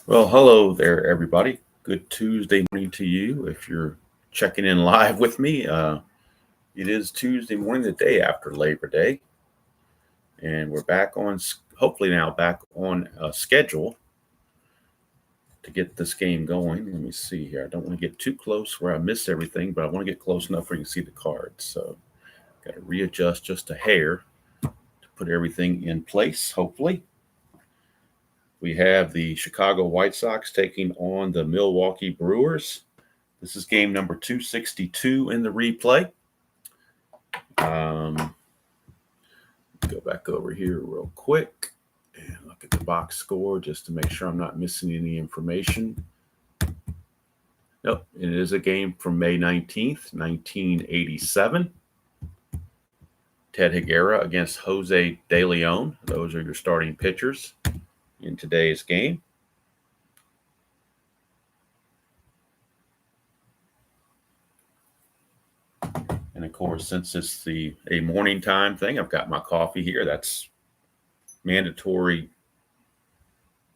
Well, hello there, everybody. Good Tuesday morning to you. If you're checking in live with me, it is Tuesday morning, the day after Labor Day, and we're back on, hopefully now back on schedule to get this game going. Let me see here. I don't want to get too close where I miss everything, but I want to get close enough where you can see the cards. So, got to readjust just a hair to put everything in place. Hopefully. We have the Chicago White Sox taking on the Milwaukee Brewers. This is game number 262 in the replay. Go back over here real quick and look at the box score just to make sure I'm not missing any information. Nope, it is a game from May 19th, 1987. Ted Higuera against Jose DeLeon. Those are your starting pitchers in today's game. And of course, since it's a morning time thing, I've got my coffee here. That's mandatory.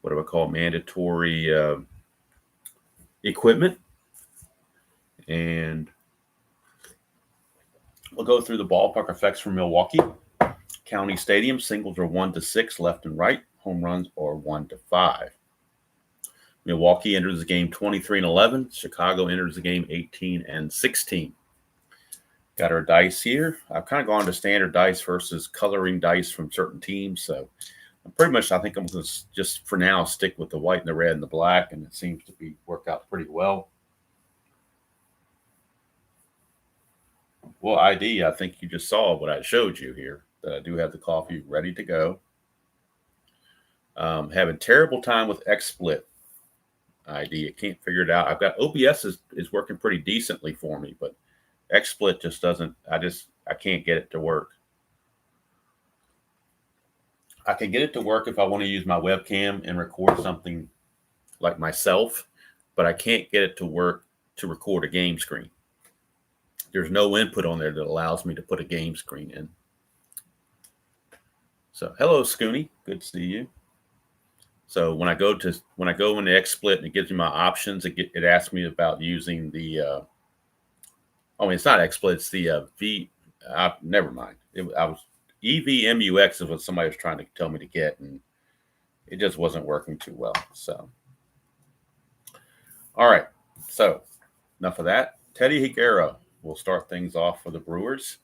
What do I call it? Mandatory equipment. And we'll go through the ballpark effects from Milwaukee. County Stadium, singles are 1-6, left and right. Home runs are 1-5. Milwaukee enters the game 23-11. Chicago enters the game 18-16. Got our dice here. I've kind of gone to standard dice versus coloring dice from certain teams. So pretty much I think I'm going to just for now stick with the white and the red and the black, and it seems to be work out pretty well. Well, ID, I think you just saw what I showed you here, that I do have the coffee ready to go. Having terrible time with XSplit ID. I can't figure it out. I've got OBS is working pretty decently for me, but XSplit just doesn't. I can't get it to work. I can get it to work if I want to use my webcam and record something like myself, but I can't get it to work to record a game screen. There's no input on there that allows me to put a game screen in. So, hello, Scooney. Good to see you. So when I go into XSplit and it gives me my options, it asks me about using the. It's not XSplit. It's the V. Never mind. I was EVMUX is what somebody was trying to tell me to get, and it just wasn't working too well. So, all right. So enough of that. Teddy Higuera will start things off for the Brewers,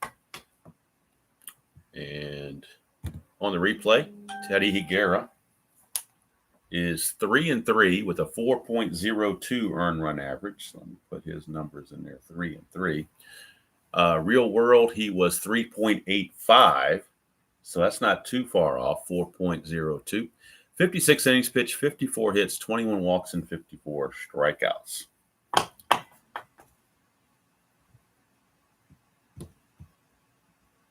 and on the replay, Teddy Higuera is 3-3 with a 4.02 earned run average. So let me put his numbers in there, 3-3. Real world, he was 3.85. So that's not too far off, 4.02. 56 innings pitched, 54 hits, 21 walks, and 54 strikeouts.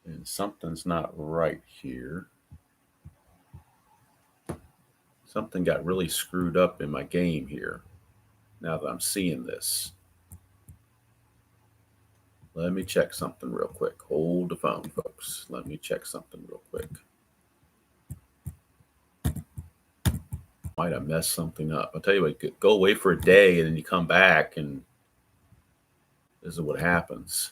And something's not right here. Something got really screwed up in my game here now that I'm seeing this. Let me check something real quick. Hold the phone, folks. Let me check something real quick. Might have messed something up. I'll tell you what, go away for a day and then you come back and this is what happens.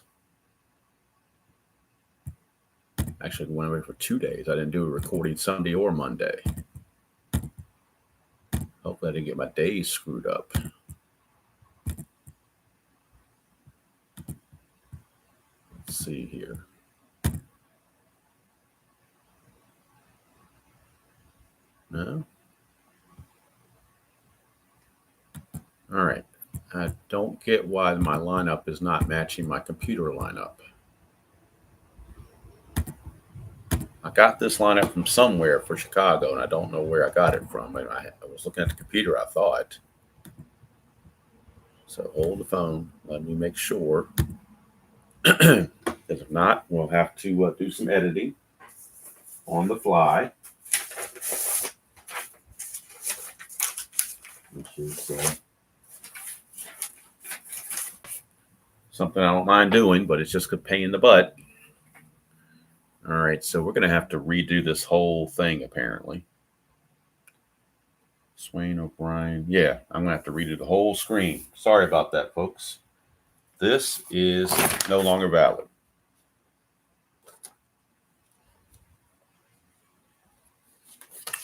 Actually, I went away for 2 days. I didn't do a recording Sunday or Monday. Hopefully I didn't get my days screwed up. Let's see here. No? All right. I don't get why my lineup is not matching my computer lineup. I got this lineup from somewhere for Chicago, and I don't know where I got it from. I was looking at the computer, I thought. So hold the phone. Let me make sure. Because if not, we'll have to do some editing on the fly. Which is something I don't mind doing, but it's just a pain in the butt. All right, so we're going to have to redo this whole thing, apparently. Swain O'Brien. Yeah, I'm going to have to redo the whole screen. Sorry about that, folks. This is no longer valid.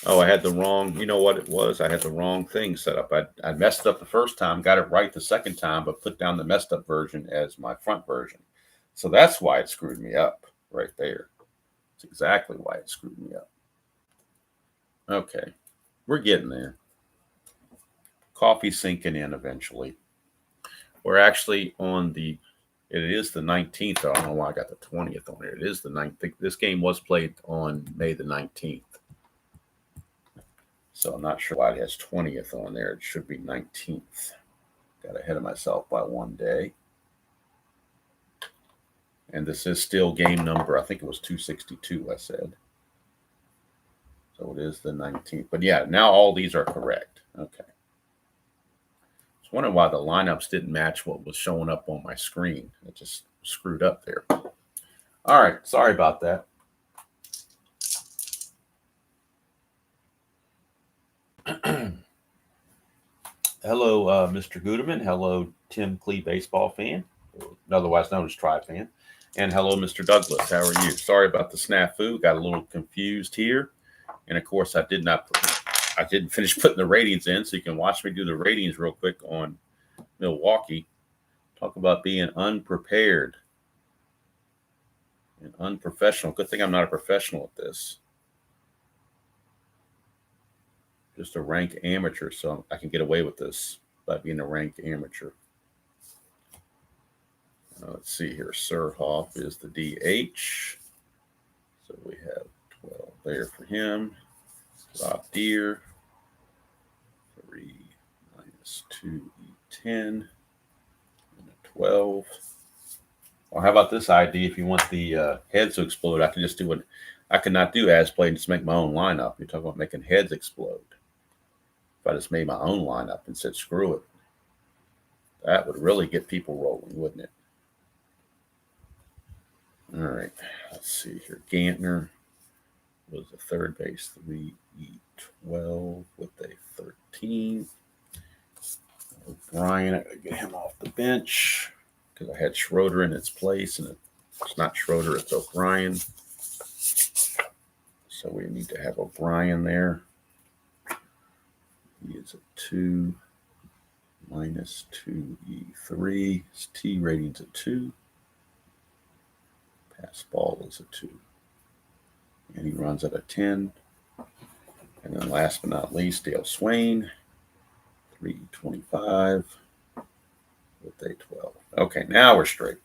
Oh, I had the wrong, you know what it was? I had the wrong thing set up. I messed up the first time, got it right the second time, but put down the messed up version as my front version. So that's why it screwed me up right there. That's exactly why it screwed me up. Okay, we're getting there. Coffee sinking in eventually. We're actually on the, it is the 19th. I don't know why I got the 20th on it. It is the 19th. This game was played on May the 19th. So I'm not sure why it has 20th on there. It should be 19th. Got ahead of myself by one day. And this is still game number, I think it was 262, I said. So it is the 19th. But yeah, now all these are correct. Okay. I was wondering why the lineups didn't match what was showing up on my screen. It just screwed up there. All right. Sorry about that. Hello, Mr. Guterman. Hello, Tim Clee baseball fan, otherwise known as Tri fan. And hello, Mr. Douglas. How are you? Sorry about the snafu. Got a little confused here. And of course, I didn't finish putting the ratings in, so you can watch me do the ratings real quick on Milwaukee. Talk about being unprepared and unprofessional. Good thing I'm not a professional at this. Just a rank amateur, so I can get away with this by being a rank amateur. Let's see here. Surhoff is the DH. So we have 12 there for him. Rob Deere. 3 minus 2E10. And a 12. Well, how about this ID? If you want the heads to explode, I can just do it. I cannot do as play and just make my own lineup. You're talking about making heads explode. If I just made my own lineup and said, screw it, that would really get people rolling, wouldn't it? All right, let's see here. Gantner was a third base, 3E12 with a 13. O'Brien, I gotta get him off the bench because I had Schroeder in its place, and it's not Schroeder, it's O'Brien. So we need to have O'Brien there. He is a 2 minus 2E3. His T rating's a 2. Pass ball is a 2. And he runs at a 10. And then last but not least, Dale Swain, 325 with a 12. Okay, now we're straight.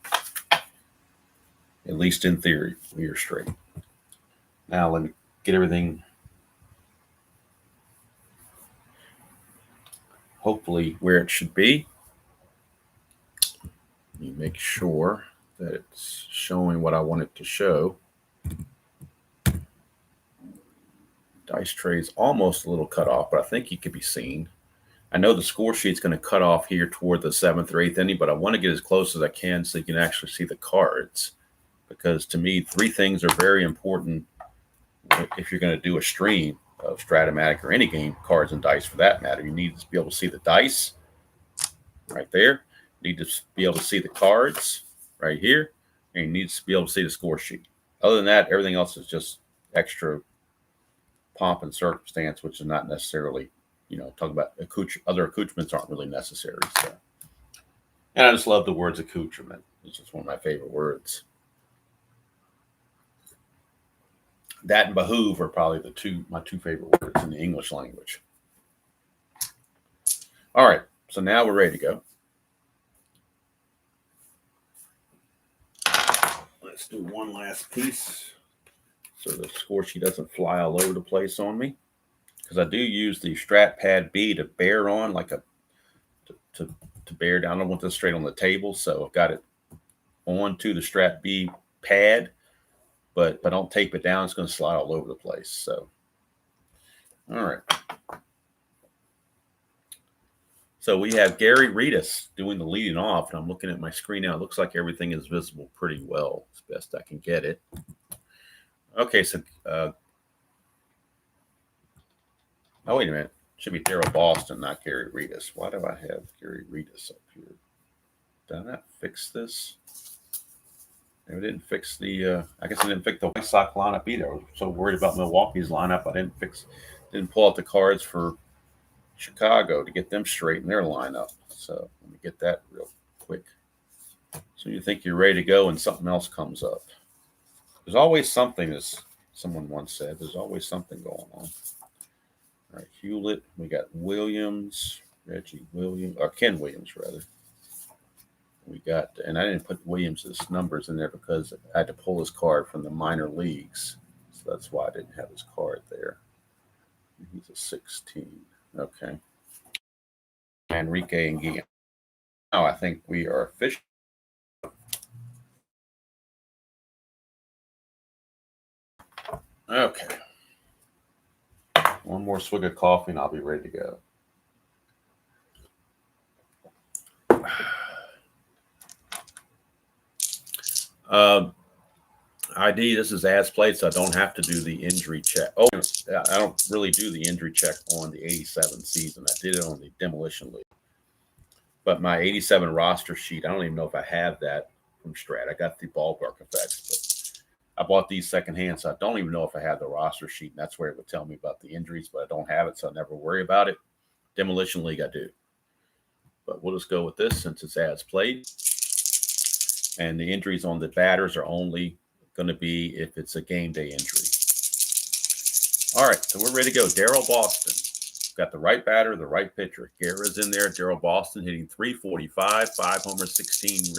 At least in theory, we are straight. Now let me get everything hopefully where it should be. Let me make sure that it's showing what I want it to show. Dice tray's almost a little cut off, but I think it could be seen. I know the score sheet's going to cut off here toward the 7th or 8th inning, but I want to get as close as I can so you can actually see the cards. Because to me, 3 things are very important if you're going to do a stream of Strat-O-Matic or any game, cards and dice for that matter. You need to be able to see the dice right there. You need to be able to see the cards right here. And you need to be able to see the score sheet. Other than that, everything else is just extra pomp and circumstance, which is not necessarily, talk about other accoutrements aren't really necessary. So, and I just love the words accoutrement. It's just one of my favorite words. That and behoove are probably my two favorite words in the English language. All right, so now we're ready to go. Let's do one last piece so the score sheet doesn't fly all over the place on me. Because I do use the Strat Pad B to bear on, like to bear down. I don't want this straight on the table, so I've got it onto the Strat B pad. But if I don't tape it down, it's going to slide all over the place. So, all right. So we have Gary Reedus doing the leading off, and I'm looking at my screen now. It looks like everything is visible pretty well, as best I can get it. Okay, so oh, wait a minute. Should be Daryl Boston, not Gary Reedus. Why do I have Gary Reedus up here? Did I not fix this? Maybe I didn't fix the. I guess I didn't fix the White Sox lineup either. I was so worried about Milwaukee's lineup, I didn't pull out the cards for Chicago to get them straight in their lineup. So let me get that real quick. So you think you're ready to go, and something else comes up. There's always something, as someone once said. There's always something going on. All right, Hewlett. We got Williams, Reggie Williams, or Ken Williams rather. We got, and I didn't put Williams's numbers in there because I had to pull his card from the minor leagues, so that's why I didn't have his card there. He's a 16. Okay. Enrique and Guillen. Now I think we are official. Okay. One more swig of coffee and I'll be ready to go. ID, this is as played, so I don't have to do the injury check. Oh, I don't really do the injury check on the 87 season. I did it on the Demolition League. But my 87 roster sheet, I don't even know if I have that from Strat. I got the ballpark effects, but I bought these secondhand, so I don't even know if I have the roster sheet, and that's where it would tell me about the injuries, but I don't have it, so I never worry about it. Demolition League, I do. But we'll just go with this since it's as played. And the injuries on the batters are only going to be if it's a game day injury. All right, so we're ready to go. Daryl Boston. Got the right batter, the right pitcher. Higuera's in there. Daryl Boston hitting 345, 5 homers, 16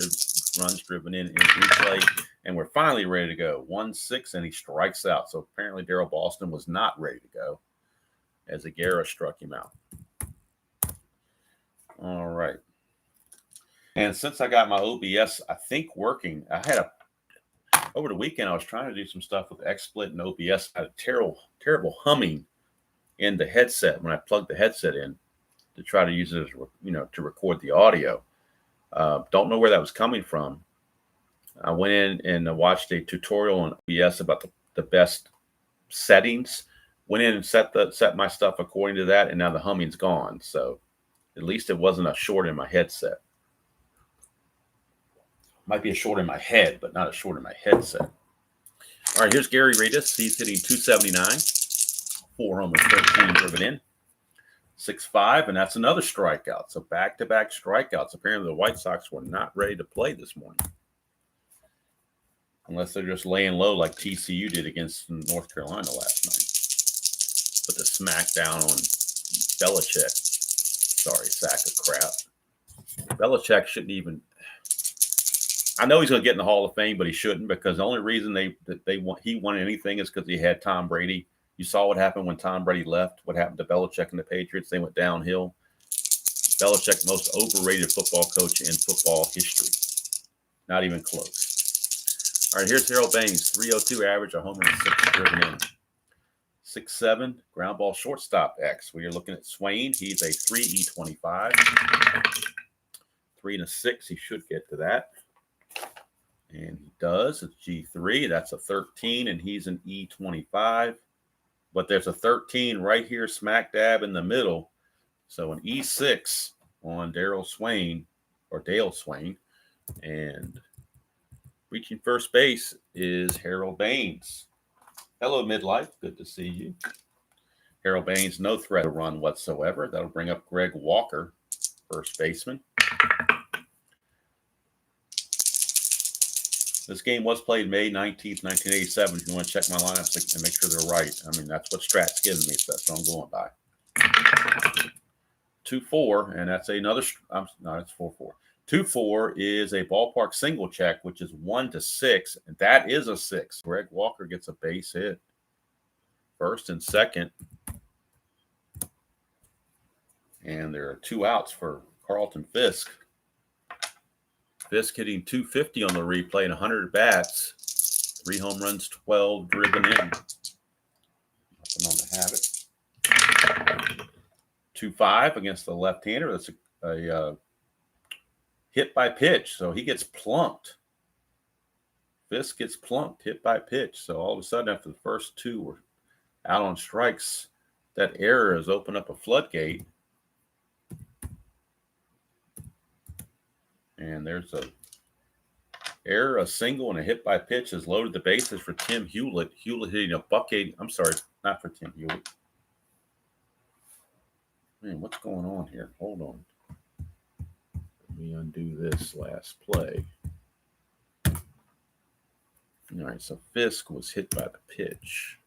runs driven in replay. And we're finally ready to go. 1-6, and he strikes out. So apparently Daryl Boston was not ready to go as Higuera struck him out. All right. And since I got my OBS, I think working, over the weekend, I was trying to do some stuff with XSplit and OBS. I had a terrible humming in the headset when I plugged the headset in to try to use it as, to record the audio. Don't know where that was coming from. I went in and watched a tutorial on OBS about the best settings. Went in and set my stuff according to that, and now the humming's gone. So at least it wasn't a short in my headset. Might be a short in my head, but not a short in my headset. All right, here's Gary Reedus. He's hitting 279, 4 homers, 13 driven in, 6.5, and that's another strikeout. So back-to-back strikeouts. Apparently the White Sox were not ready to play this morning, unless they're just laying low like TCU did against North Carolina last night. Put the smack down on Belichick. Sorry, sack of crap. Belichick shouldn't even. I know he's going to get in the Hall of Fame, but he shouldn't, because the only reason he won anything is because he had Tom Brady. You saw what happened when Tom Brady left. What happened to Belichick and the Patriots? They went downhill. Belichick, most overrated football coach in football history. Not even close. All right, here's Harold Baines, 302 average, a homer and 6 driven in. 6.7, ground ball shortstop X. We are looking at Swain. He's a 3 E25. 3 and a 6. He should get to that. And he does. It's G3. That's a 13, and he's an E25. But there's a 13 right here, smack dab in the middle. So an E6 on Dale Swain. And reaching first base is Harold Baines. Hello, Midlife. Good to see you. Harold Baines, no threat to run whatsoever. That'll bring up Greg Walker, first baseman. This game was played May 19th, 1987. If you want to check my lineups and make sure they're right. I mean, that's what Strat's giving me, so that's what I'm going by. 2-4, and that's another. No, it's 4-4. 2-4 is a ballpark single check, which is 1-6, and that is a 6. Greg Walker gets a base hit. First and second. And there are 2 outs for Carlton Fisk. Fisk hitting 250 on the replay and 100 bats. 3 home runs, 12 driven in. Nothing on the habit. 2-5 against the left-hander. That's a hit by pitch, so he gets plunked. Fisk gets plunked, hit by pitch. So all of a sudden, after the first two were out on strikes, that error has opened up a floodgate. And there's a error, a single, and a hit by pitch has loaded the bases for Tim Hewlett. Hewlett hitting a $180. I'm sorry, not for Tim Hewlett. Man, what's going on here? Hold on. Let me undo this last play. All right, so Fisk was hit by the pitch.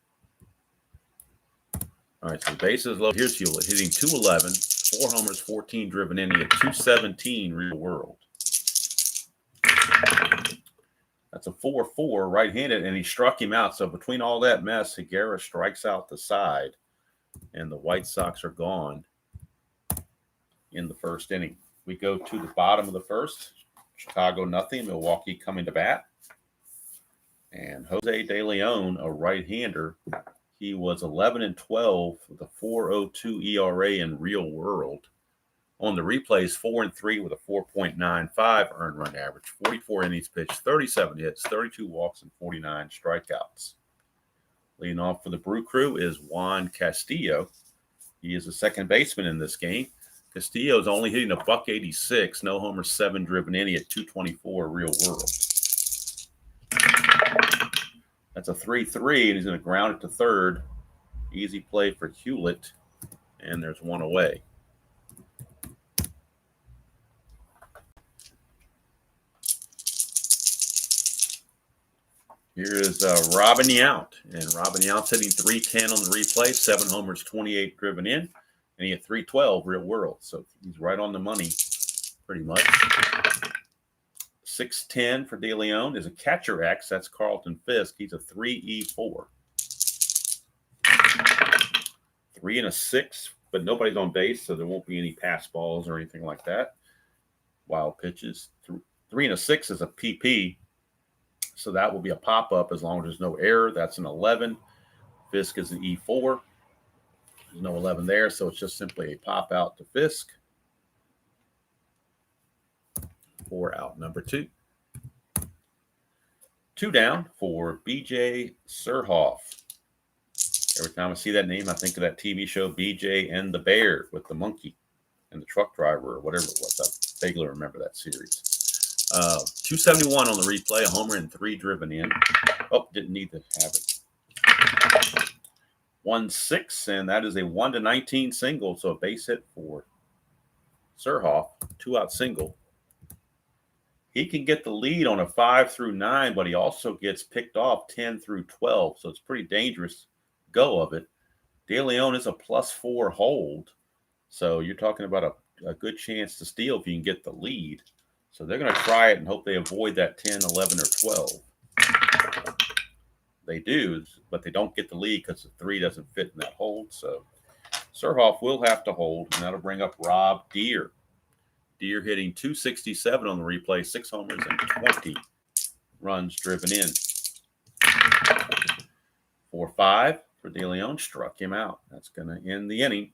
All right, so the bases loaded. Here's Hewlett hitting 211, 4 homers, 14 driven in. He had 217 real world. That's a 4-4 right-handed, and he struck him out. So between all that mess, Higuera strikes out the side, and the White Sox are gone in the first inning. We go to the bottom of the first. Chicago nothing, Milwaukee coming to bat. And Jose DeLeon, a right-hander, he was 11-12 with a 4.02 ERA in real world. On the replays, 4-3 with a 4.95 earned run average, 44 innings pitched, 37 hits, 32 walks, and 49 strikeouts. Leading off for the Brew Crew is Juan Castillo. He is the second baseman in this game. Castillo is only hitting a $186, no homers, 7 driven in. He had 224 real world. That's a 3-3, and he's going to ground it to third. Easy play for Hewlett, and there's one away. Here is Robin Yount, and Robin Yount's hitting 310 on the replay, 7 homers, 28 driven in, and he had 312 real world, so he's right on the money pretty much. 610 for DeLeon is a catcher X. That's Carlton Fisk. He's a 3E4. 3 and a 6, but nobody's on base, so there won't be any pass balls or anything like that. Wild pitches. 3 and a 6 is a PP, so that will be a pop-up as long as there's no error. That's an 11. Fisk is an E4. There's no 11 there, so it's just simply a pop-out to Fisk. 4 out, number 2. 2 down for B.J. Surhoff. Every time I see that name, I think of that TV show B.J. and the Bear with the monkey and the truck driver or whatever it was. I vaguely remember that series. 271 on the replay, a homer and 3 driven in. Oh, didn't need to have it. 1-6, and that is a 1-19 single, so a base hit for Surhoff, 2-out single. He can get the lead on a 5 through 9, but he also gets picked off 10 through 12, so it's pretty dangerous go of it. DeLeon is a +4 hold, so you're talking about a good chance to steal if you can get the lead. So they're going to try it and hope they avoid that 10, 11, or 12. They do, but they don't get the lead because the 3 doesn't fit in that hold. So Surhoff will have to hold, and that'll bring up Rob Deere. Deere hitting 267 on the replay, 6 homers and 20 runs driven in. 4-5 for DeLeon, struck him out. That's going to end the inning.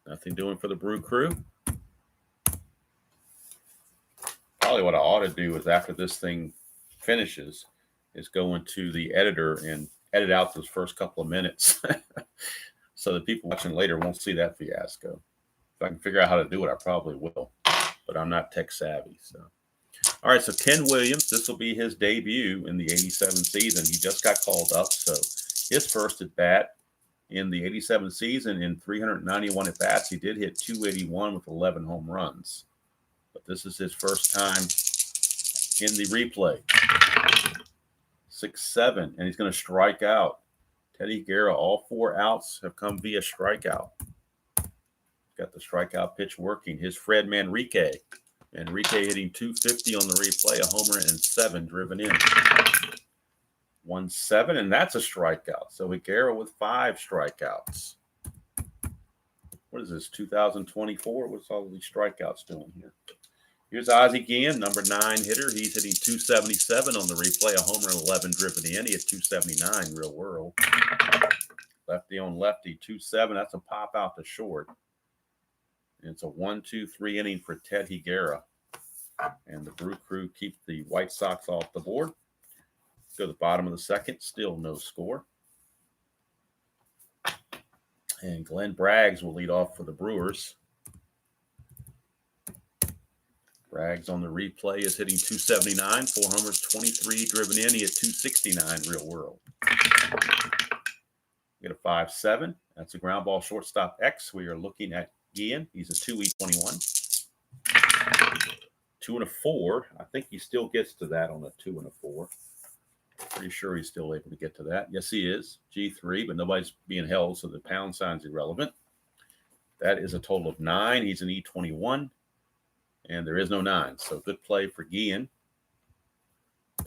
Nothing doing for the Brew Crew. Probably what I ought to do is after this thing finishes is go into the editor and edit out those first couple of minutes so that people watching later won't see that fiasco. If I can figure out how to do it, I probably will, but I'm not tech savvy. So, all right, so Ken Williams, this will be his debut in the 87 season. He just got called up, so his first at bat in the 87 season in 391 at bats. He did hit 281 with 11 home runs, but this is his first time in the replay. 6-7, and he's going to strike out. Teddy Higuera, all 4 outs have come via strikeout. Got the strikeout pitch working. His Fred Manrique. Manrique hitting 250 on the replay, a homer and 7 driven in. 1-7, and that's a strikeout. So Higuera with 5 strikeouts. What is this, 2024? What's all these strikeouts doing here? Here's Ozzie Guillen, number 9 hitter. He's hitting 277 on the replay, a homer and 11 driven in. He had 279 real world. Lefty on lefty, 2-7. That's a pop out to short. And it's a 1-2-3 inning for Ted Higuera. And the Brew Crew keep the White Sox off the board. Go to the bottom of the second, still no score. And Glenn Braggs will lead off for the Brewers. Braggs on the replay is hitting 279, 4 homers, 23 driven in. He hit 269 real world. Get a 5-7. That's a ground ball shortstop X. We are looking at Ian. He's a 2E21. 2 and a 4. I think he still gets to that on a 2 and a 4. Pretty sure he's still able to get to that. Yes, he is. G3, but nobody's being held, so the pound sign's irrelevant. That is a total of 9. He's an E21, and there is no 9. So good play for Gian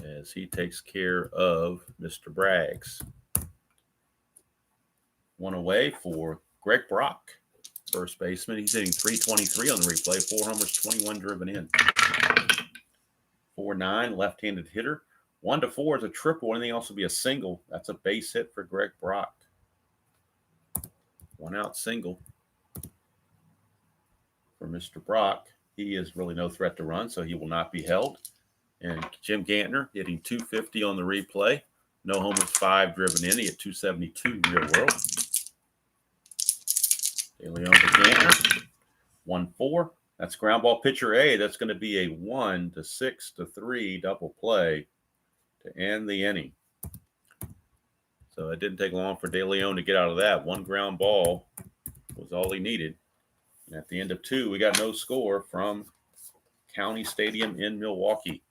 as he takes care of Mr. Braggs. One away for Greg Brock, first baseman. He's hitting 323 on the replay, 4 homers, 21 driven in. 4-9, left-handed hitter. 1-4 is a triple. Anything else will be a single. That's a base hit for Greg Brock. 1-out single for Mr. Brock. He is really no threat to run, so he will not be held. And Jim Gantner hitting 250 on the replay. No homers, 5 driven in. He hit 272 real world. DeLeon to Gantner. 1-4. That's ground ball pitcher A. That's going to be a 1-6-3 double play to end the inning. So it didn't take long for DeLeon to get out of that. One ground ball was all he needed. And at the end of 2, we got no score from County Stadium in Milwaukee.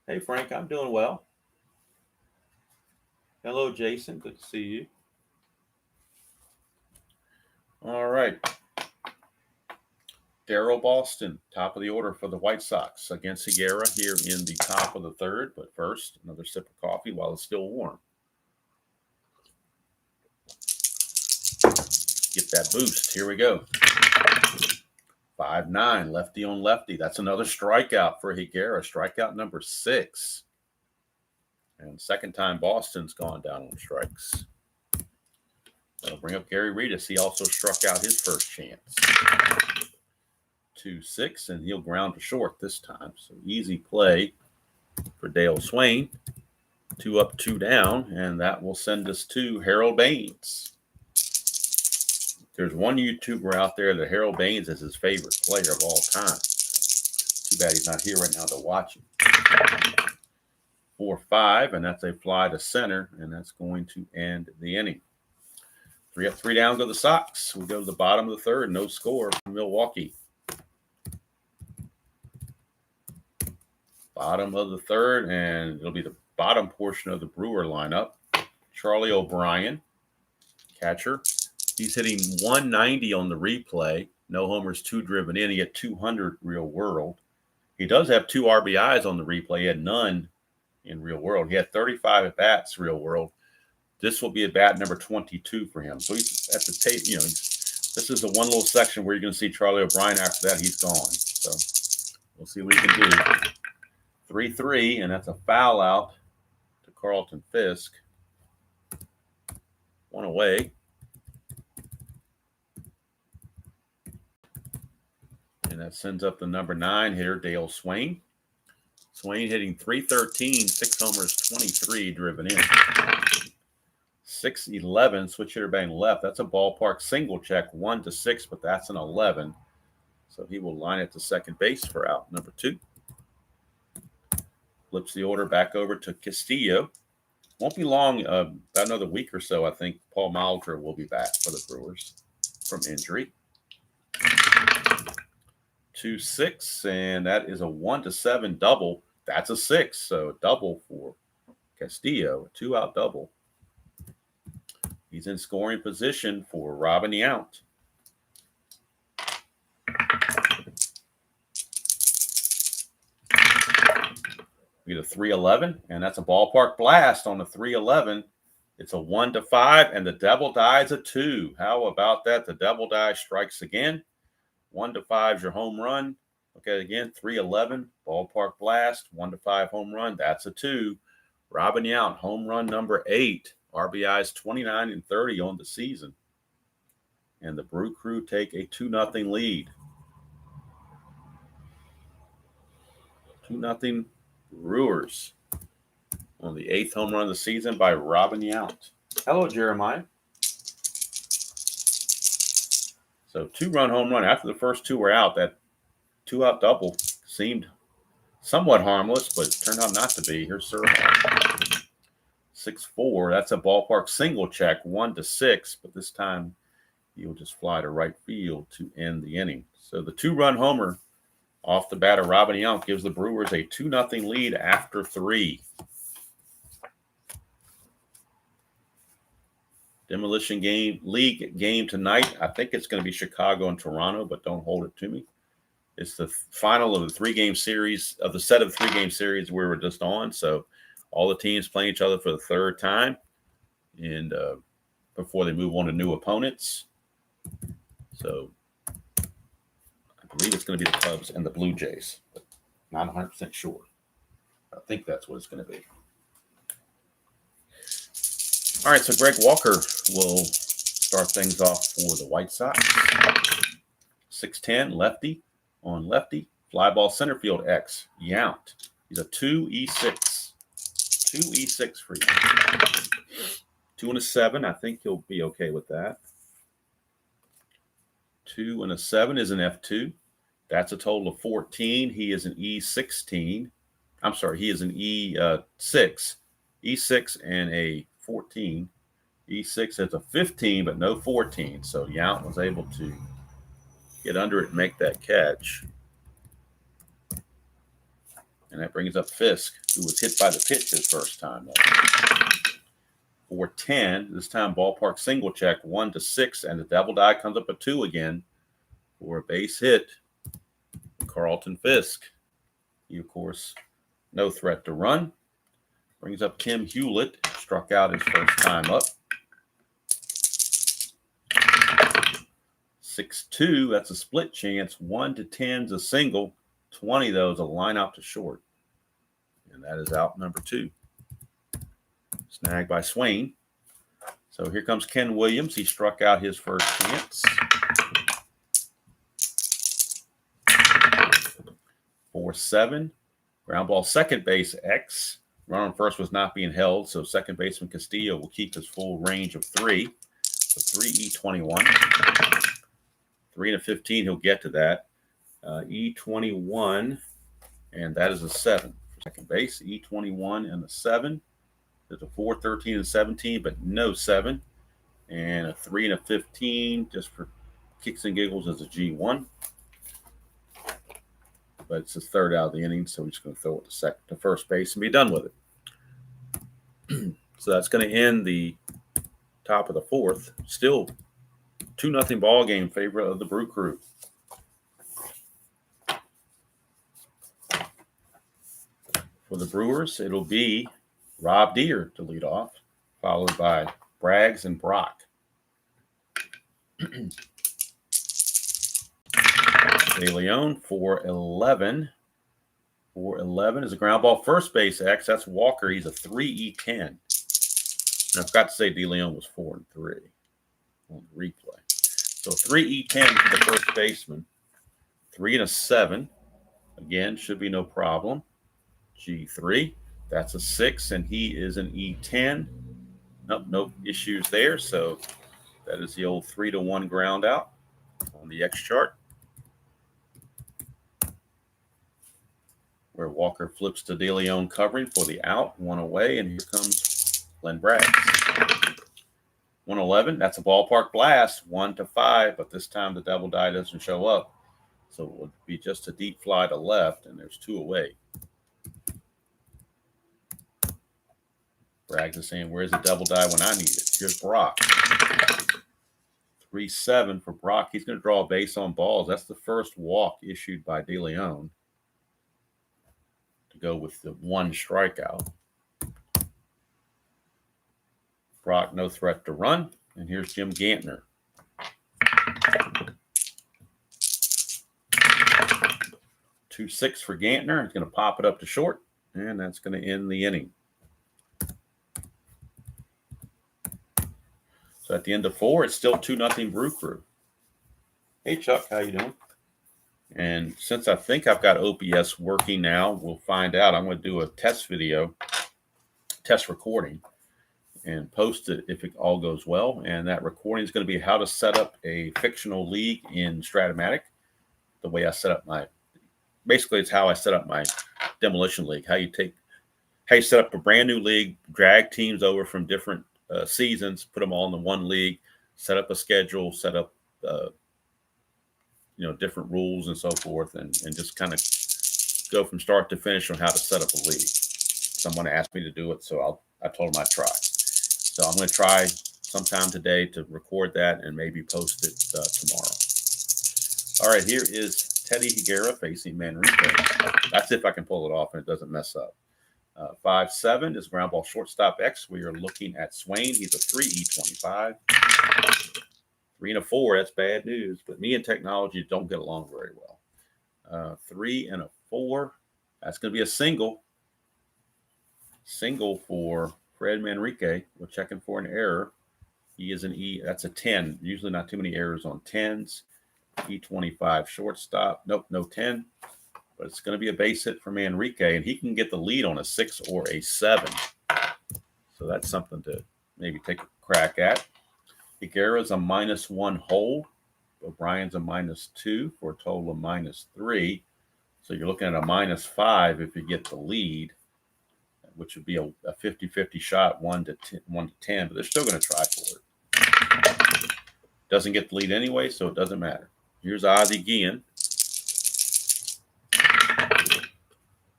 Hey, Frank, I'm doing well. Hello, Jason. Good to see you. All right. Darryl Boston, top of the order for the White Sox against Higuera here in the top of the 3rd. But first, another sip of coffee while it's still warm. Get that boost. Here we go. 5-9, lefty on lefty. That's another strikeout for Higuera, strikeout number 6. And second time Boston's gone down on strikes. That'll bring up Gary Reedus. He also struck out his first chance. 2-6, and he'll ground to short this time. So easy play for Dale Swain. 2 up, 2 down, and that will send us to Harold Baines. There's one YouTuber out there that Harold Baines is his favorite player of all time. Too bad he's not here right now to watch him. 4-5, and that's a fly to center, and that's going to end the inning. 3 up, 3 down go the Sox. We go to the bottom of the 3rd. No score from Milwaukee. Bottom of the 3rd, and it'll be the bottom portion of the Brewer lineup. Charlie O'Brien, catcher. He's hitting 190 on the replay. No homers, 2 driven in. He had 200 real world. He does have 2 RBIs on the replay. He had none in real world. He had 35 at-bats real world. This will be at bat number 22 for him. So he's at the tape, this is the one little section where you're going to see Charlie O'Brien. After that, he's gone. So we'll see what he can do. 3-3, and that's a foul out to Carlton Fisk. 1 away. And that sends up the number 9 hitter, Dale Swain. Swain hitting 313, 6 homers, 23 driven in. 6-11, switch hitter bang left. That's a ballpark single check, 1-6, but that's an 11. So he will line it to second base for out number 2. Flips the order back over to Castillo. Won't be long, about another week or so, I think Paul Maldrer will be back for the Brewers from injury. 2-6, and that is a 1-7 double. That's a 6, so a double for Castillo, a 2-out double. He's in scoring position for Robin Yount. We get a 3-11, and that's a ballpark blast on the 3-11. It's a 1-5, and the double die is a 2. How about that? The double die strikes again. 1-5 is your home run. Okay, again, 3-11, ballpark blast, 1-5 home run. That's a 2. Robin Yount, home run number 8. RBIs 29 and 30 on the season. And the Brew Crew take a 2-0 lead. 2-0 Brewers on the 8th home run of the season by Robin Yount. Hello, Jeremiah. So 2-run home run. After the first 2 were out, that 2-out double seemed somewhat harmless, but it turned out not to be. Here's Sir 6-4. That's a ballpark single check, 1-6, but this time he'll just fly to right field to end the inning. So the 2-run homer off the bat of Robin Yount gives the Brewers a 2-0 lead after 3. Demolition League game tonight. I think it's going to be Chicago and Toronto, but don't hold it to me. It's the final of the 3-game series, of the set of 3-game series we were just on. So all the teams playing each other for the 3rd time, and before they move on to new opponents. So I believe it's going to be the Cubs and the Blue Jays, but not 100% sure. I think that's what it's going to be. All right, so Greg Walker will start things off for the White Sox. 6'10", lefty on lefty. Fly ball center field X, Yount. He's a 2E6. 2E6 for you. 2 and a 7. I think he'll be okay with that. 2 and a 7 is an F2. That's a total of 14. He is an E16. I'm sorry, he is an E6. E6 and a 14. E6 is a 15, but no 14. So Yount was able to get under it and make that catch. And that brings up Fisk, who was hit by the pitch his first time. 4-10. This time ballpark single check, 1-6, and the double die comes up a 2 again for a base hit. Carlton Fisk. He, of course, no threat to run. Brings up Tim Hewlett, struck out his first time up. 6-2, that's a split chance. 1-10 is a single. 20, though, is a line out to short. And that is out number 2. Snagged by Swain. So here comes Ken Williams. He struck out his first chance. 4-7. Ground ball second base X. Run on first was not being held, so second baseman Castillo will keep his full range of 3. So 3E21. 3 and a 15, he'll get to that. E21, and that is a 7 for second base. E21 and a 7. There's a 4, 13, and 17, but no 7. And a 3 and a 15, just for kicks and giggles, as a G1. But it's his 3rd out of the inning, so we're just going to throw it to first base and be done with it. So that's going to end the top of the 4th. Still 2-0 ball game, favorite of the Brew Crew. For the Brewers, it'll be Rob Deere to lead off, followed by Braggs and Brock. DeLeon, 4-11. 4-11 is a ground ball first base X. That's Walker. He's a 3E10. And I forgot to say DeLeon was 4-3 on the replay. So 3E10 for the first baseman. 3 and a 7. Again, should be no problem. G3. That's a 6, and he is an E10. Nope, no issues there. So that is the old 3-1 ground out on the X chart, where Walker flips to DeLeon covering for the out, 1 away, and here comes Glenn Braggs. 111, that's a ballpark blast, 1-5, but this time the double die doesn't show up. So it would be just a deep fly to left, and there's 2 away. Braggs is saying, where's the double die when I need it? Here's Brock. 3-7 for Brock. He's going to draw a base on balls. That's the first walk issued by DeLeon to go with the 1 strikeout. Brock, no threat to run. And here's Jim Gantner. 2-6 for Gantner. He's going to pop it up to short, and that's going to end the inning. So at the end of 4, it's still 2-0 Brew Crew. Hey, Chuck, how you doing? And since I think I've got OPS working now, we'll find out. I'm going to do a test video, test recording, and post it if it all goes well. And that recording is going to be how to set up a fictional league in Strat-O-Matic. The way I set up basically it's how I set up my demolition league. How you set up a brand new league, drag teams over from different seasons, put them all into one league, set up a schedule, set up different rules and so forth, and just kind of go from start to finish on how to set up a league. Someone asked me to do it, so I told them I'd try. So I'm going to try sometime today to record that and maybe post it tomorrow. All right, here is Teddy Higuera facing Manrique. That's if I can pull it off and it doesn't mess up. 5'7" is ground ball shortstop X. We are looking at Swain. He's a 3 E25. 3 and a 4, that's bad news. But me and technology don't get along very well. 3 and a 4, that's going to be a single. Single for Fred Manrique. We're checking for an error. He is an E. That's a 10. Usually not too many errors on 10s. E25 shortstop. Nope, no 10. But it's going to be a base hit for Manrique, and he can get the lead on a 6 or a 7. So that's something to maybe take a crack at. Higuera's a -1 hold. O'Brien's a -2 for a total of -3. So you're looking at a -5 if you get the lead, which would be a 50-50 shot, 1 to 10. But they're still going to try for it. Doesn't get the lead anyway, so it doesn't matter. Here's Ozzie Guillen.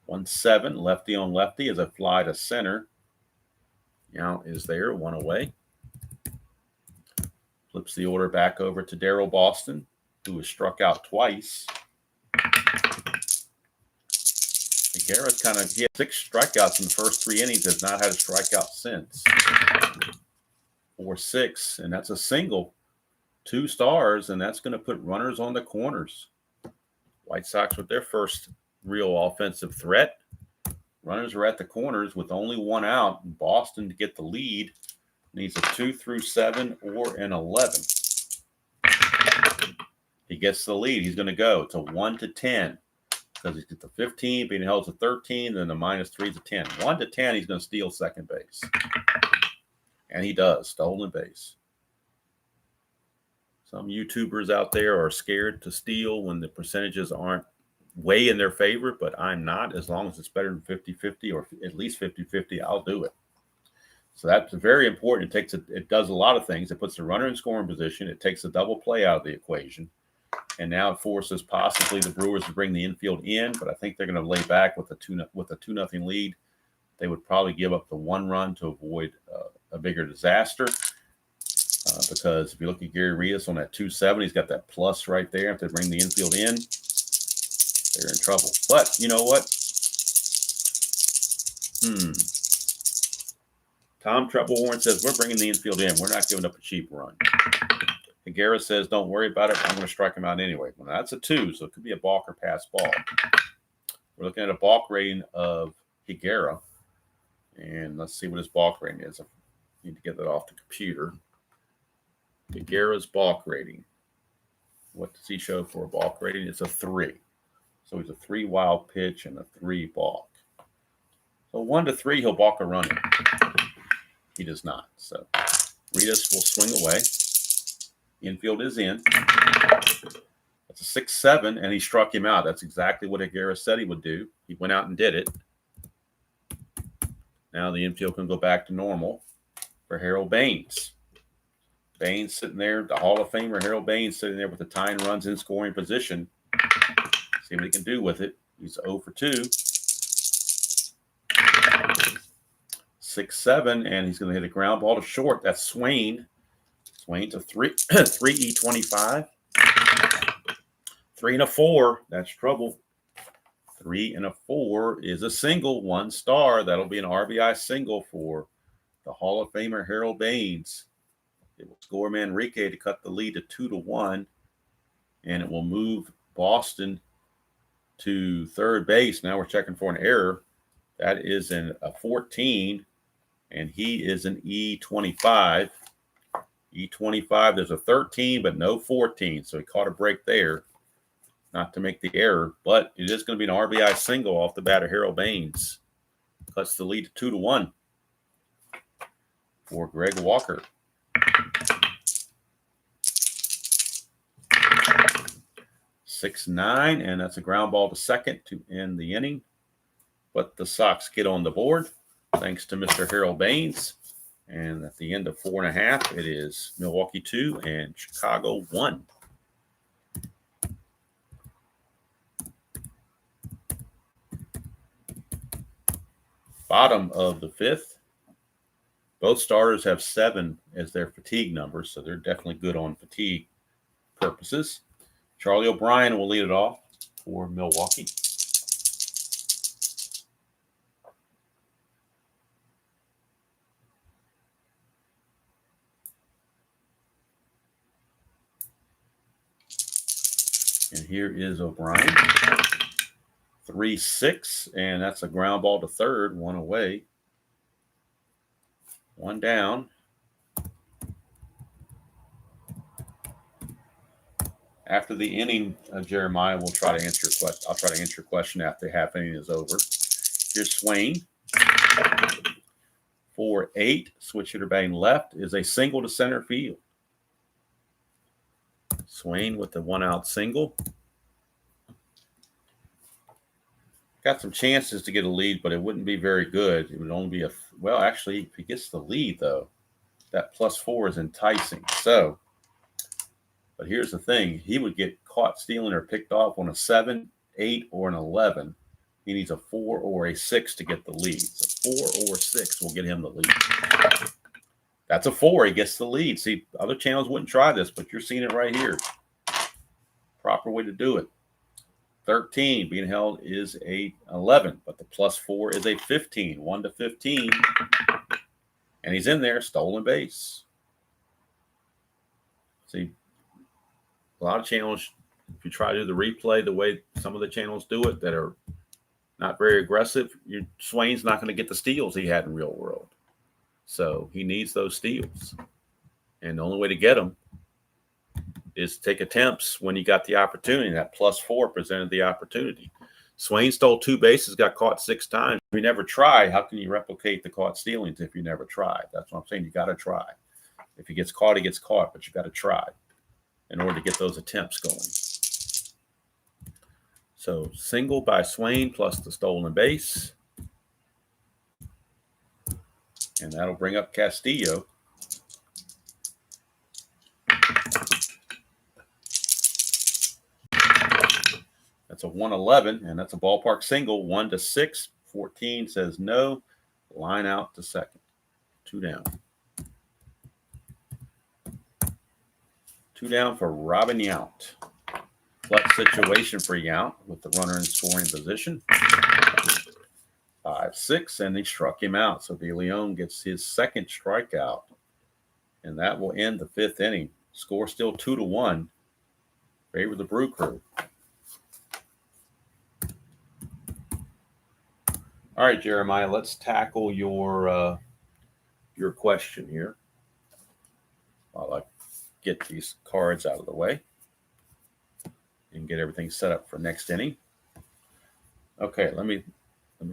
1-7, lefty on lefty as a fly to center. Now is there, 1 away. Flips the order back over to Daryl Boston, who was struck out twice. Higuera's he had 6 strikeouts in the first 3 innings, has not had a strikeout since. 4-6, and that's a single. 2 stars, and that's going to put runners on the corners. White Sox with their first real offensive threat. Runners are at the corners with only 1 out. Boston, to get the lead, needs a 2 through 7 or an 11. He gets the lead. He's going to go. It's a 1 to 10 because he's got the 15, being held to 13, then the -3 is a 10. 1 to 10, he's going to steal second base. And he does. Stolen base. Some YouTubers out there are scared to steal when the percentages aren't way in their favor, but I'm not. As long as it's better than 50-50 or at least 50-50, I'll do it. So that's very important. It does a lot of things. It puts the runner in scoring position. It takes a double play out of the equation. And now it forces possibly the Brewers to bring the infield in, but I think they're going to lay back with a 2-0 lead. They would probably give up the 1 run to avoid a bigger disaster. Because if you look at Gary Rios on that 2-7, he's got that plus right there. If they bring the infield in, they're in trouble. But you know what? Tom Treblewarren says, we're bringing the infield in. We're not giving up a cheap run. Higuera says, don't worry about it. I'm going to strike him out anyway. Well, that's a 2, so it could be a balk or pass ball. We're looking at a balk rating of Higuera. And let's see what his balk rating is. I need to get that off the computer. Higuera's balk rating. What does he show for a balk rating? It's a 3. So he's a 3 wild pitch and a 3 balk. So 1 to 3, he'll balk a runner. He does not. So Rios will swing away. Infield is in. That's a 6-7, and he struck him out. That's exactly what Higuera said he would do. He went out and did it. Now the infield can go back to normal for Harold Baines. Baines sitting there, the Hall of Famer Harold Baines sitting there with the tying runs in scoring position. See what he can do with it. He's 0 for 2. 6-7, and he's going to hit a ground ball to short. That's Swain. Swain's a 3 E25. 3 and a 4. That's trouble. 3 and a 4 is a single, 1 star. That'll be an RBI single for the Hall of Famer Harold Baines. It will score Manrique to cut the lead to 2-1, and it will move Boston to third base. Now we're checking for an error. That is a 14, and he is an E25. E25, there's a 13, but no 14, so he caught a break there. not to make the error, but it is going to be an RBI single off the bat of Harold Baines. Cuts the lead to 2-1 for Greg Walker. 6-9, and that's a ground ball to second to end the inning. But the Sox get on the board thanks to Mr. Harold Baines. And at the end of 4.5, it is Milwaukee 2 and Chicago 1. Bottom of the 5th. Both starters have 7 as their fatigue numbers, so they're definitely good on fatigue purposes. Charlie O'Brien will lead it off for Milwaukee. And here is O'Brien. 3-6, and that's a ground ball to third, 1 away. 1 down. After the inning, Jeremiah will try to answer your question. I'll try to answer your question after the half inning is over. Here's Swain. 4-8, switch hitter batting left, is a single to center field. Swain with the 1-out single. Got some chances to get a lead, but it wouldn't be very good. It would only be well, actually, if he gets the lead, though, that +4 is enticing. So, but here's the thing. He would get caught stealing or picked off on a 7, 8, or an 11. He needs a 4 or a 6 to get the lead. So 4 or 6 will get him the lead. That's a 4. He gets the lead. See, other channels wouldn't try this, but you're seeing it right here. Proper way to do it. 13 being held is a 11, but the +4 is a 15. 1 to 15. And he's in there, stolen base. See, a lot of channels, if you try to do the replay the way some of the channels do it that are not very aggressive, Swain's not going to get the steals he had in real world. So he needs those steals. And the only way to get them is take attempts when you got the opportunity. That +4 presented the opportunity. Swain stole 2 bases, got caught 6 times. If you never try, how can you replicate the caught stealings if you never try? That's what I'm saying. You got to try. If he gets caught, he gets caught, but you got to try in order to get those attempts going. So single by Swain plus the stolen base. And that'll bring up Castillo. That's a 111, and that's a ballpark single. 1 to 6. 14 says no. Line out to second. 2 down. 2 down for Robin Yount. Flex situation for Yount with the runner in scoring position. 5-6, and he struck him out. So DeLeon gets his second strikeout, and that will end the 5th inning. Score still 2-1. Favor the Brew Crew. All right, Jeremiah, let's tackle your question here while I get these cards out of the way and get everything set up for next inning. Okay, let me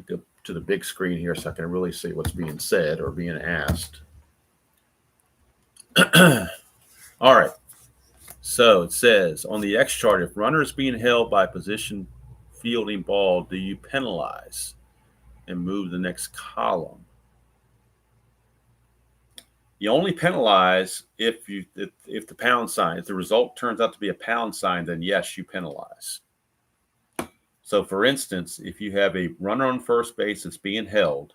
go to the big screen here so I can really see what's being said or being asked. All right. So it says on the X chart, if runner is being held by position fielding ball, do you penalize and move the next column? You only penalize if the pound sign, if the result turns out to be a pound sign, then yes, you penalize. So for instance, if you have a runner on first base that's being held,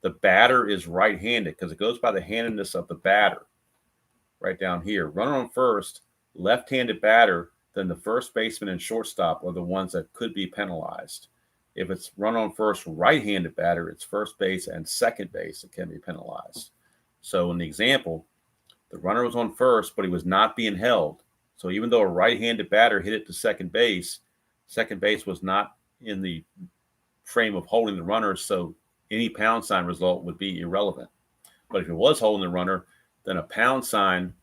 the batter is right-handed because it goes by the handedness of the batter right down here. Runner on first, left-handed batter, then the first baseman and shortstop are the ones that could be penalized. If it's run on first right-handed batter, it's first base and second base that can be penalized. So in the example, the runner was on first, but he was not being held. So even though a right-handed batter hit it to second base was not in the frame of holding the runner, so any pound sign result would be irrelevant. But if it was holding the runner, then a pound sign,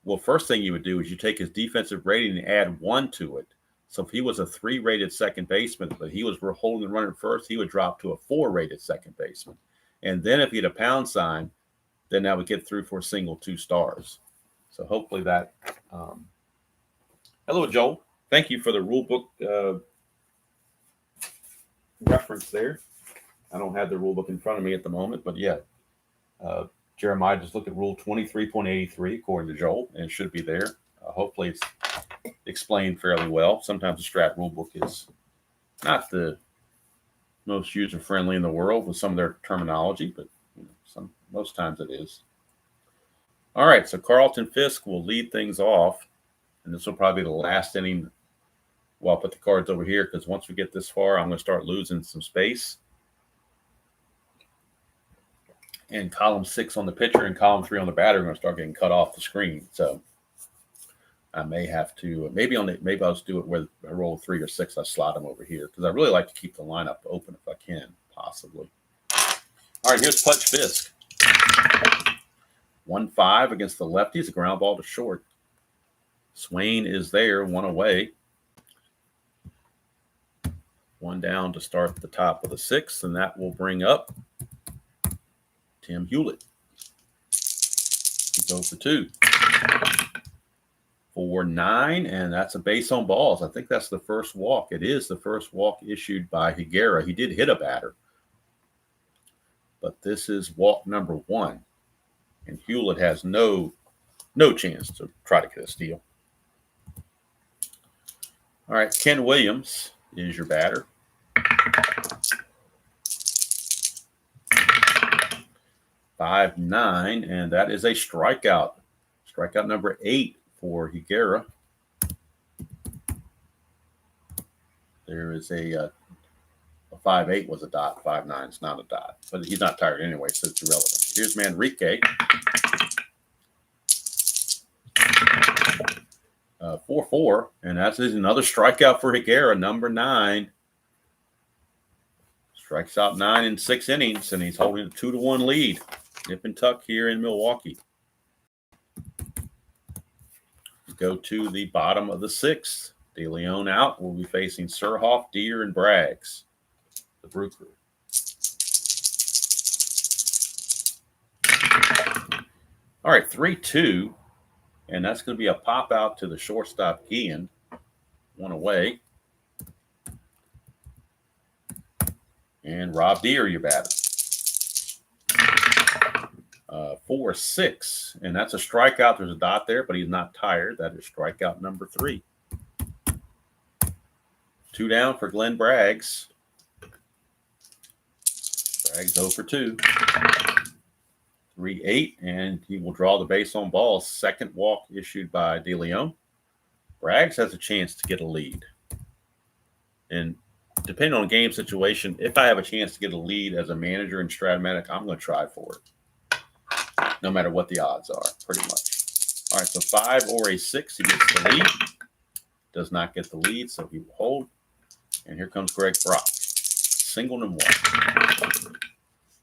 well, first thing you would do is you take his defensive rating and add 1 to it. So if he was a 3-rated second baseman, but he was holding the runner at first, he would drop to a 4-rated second baseman. And then if he had a pound sign, then that would get through for a single 2 stars. So hopefully that. Hello, Joel. Thank you for the rule book reference there. I don't have the rule book in front of me at the moment, but yeah. Jeremiah just looked at rule 23.83 according to Joel, and it should be there. Hopefully it's explained fairly well. Sometimes the Strat rule book is not the most user-friendly in the world with some of their terminology, but most times it is. All right, so Carlton Fisk will lead things off, and this will probably be the last inning. Well, I'll put the cards over here because once we get this far, I'm going to start losing some space. And column 6 on the pitcher and column 3 on the batter are going to start getting cut off the screen. So I may have to maybe I'll just do it with I roll 3 or 6. I slot them over here because I really like to keep the lineup open if I can, possibly. All right, here's Pudge Fisk. 1-5 against the lefties, a ground ball to short. Swain is there, 1 away. 1 down to start the top of the 6th, and that will bring up Tim Hewlett. He goes for 2. 4-9, and that's a base on balls. I think that's the first walk. It is the first walk issued by Higuera. He did hit a batter, but this is walk number 1, and Hewlett has no chance to try to get a steal. All right, Ken Williams is your batter. 5-9, and that is a strikeout. Strikeout number 8 for Higuera. There is a 5-8 was a dot. 5-9 is not a dot, but he's not tired anyway, so it's irrelevant. Here's Manrique. 4-4, and that's another strikeout for Higuera, number 9. Strikes out 9 in 6 innings, and he's holding a 2-1 lead. Nip and tuck here in Milwaukee. Go to the bottom of the 6th. DeLeon out. We'll be facing Surhoff, Deere, and Braggs. The Brew Crew. All right, 3-2. And that's going to be a pop out to the shortstop, Guillen. 1 away. And Rob Deere, your batter. 4-6, and that's a strikeout. There's a dot there, but he's not tired. That is strikeout number 3. 2 down for Glenn Braggs. Braggs 0 for 2. 3-8, and he will draw the base on balls. Second walk issued by DeLeon. Braggs has a chance to get a lead. And depending on game situation, if I have a chance to get a lead as a manager in Strat-O-Matic, I'm going to try for it. No matter what the odds are, pretty much. All right, so 5 or a 6, he gets the lead. Does not get the lead, so he will hold. And here comes Greg Brock. Single and 1.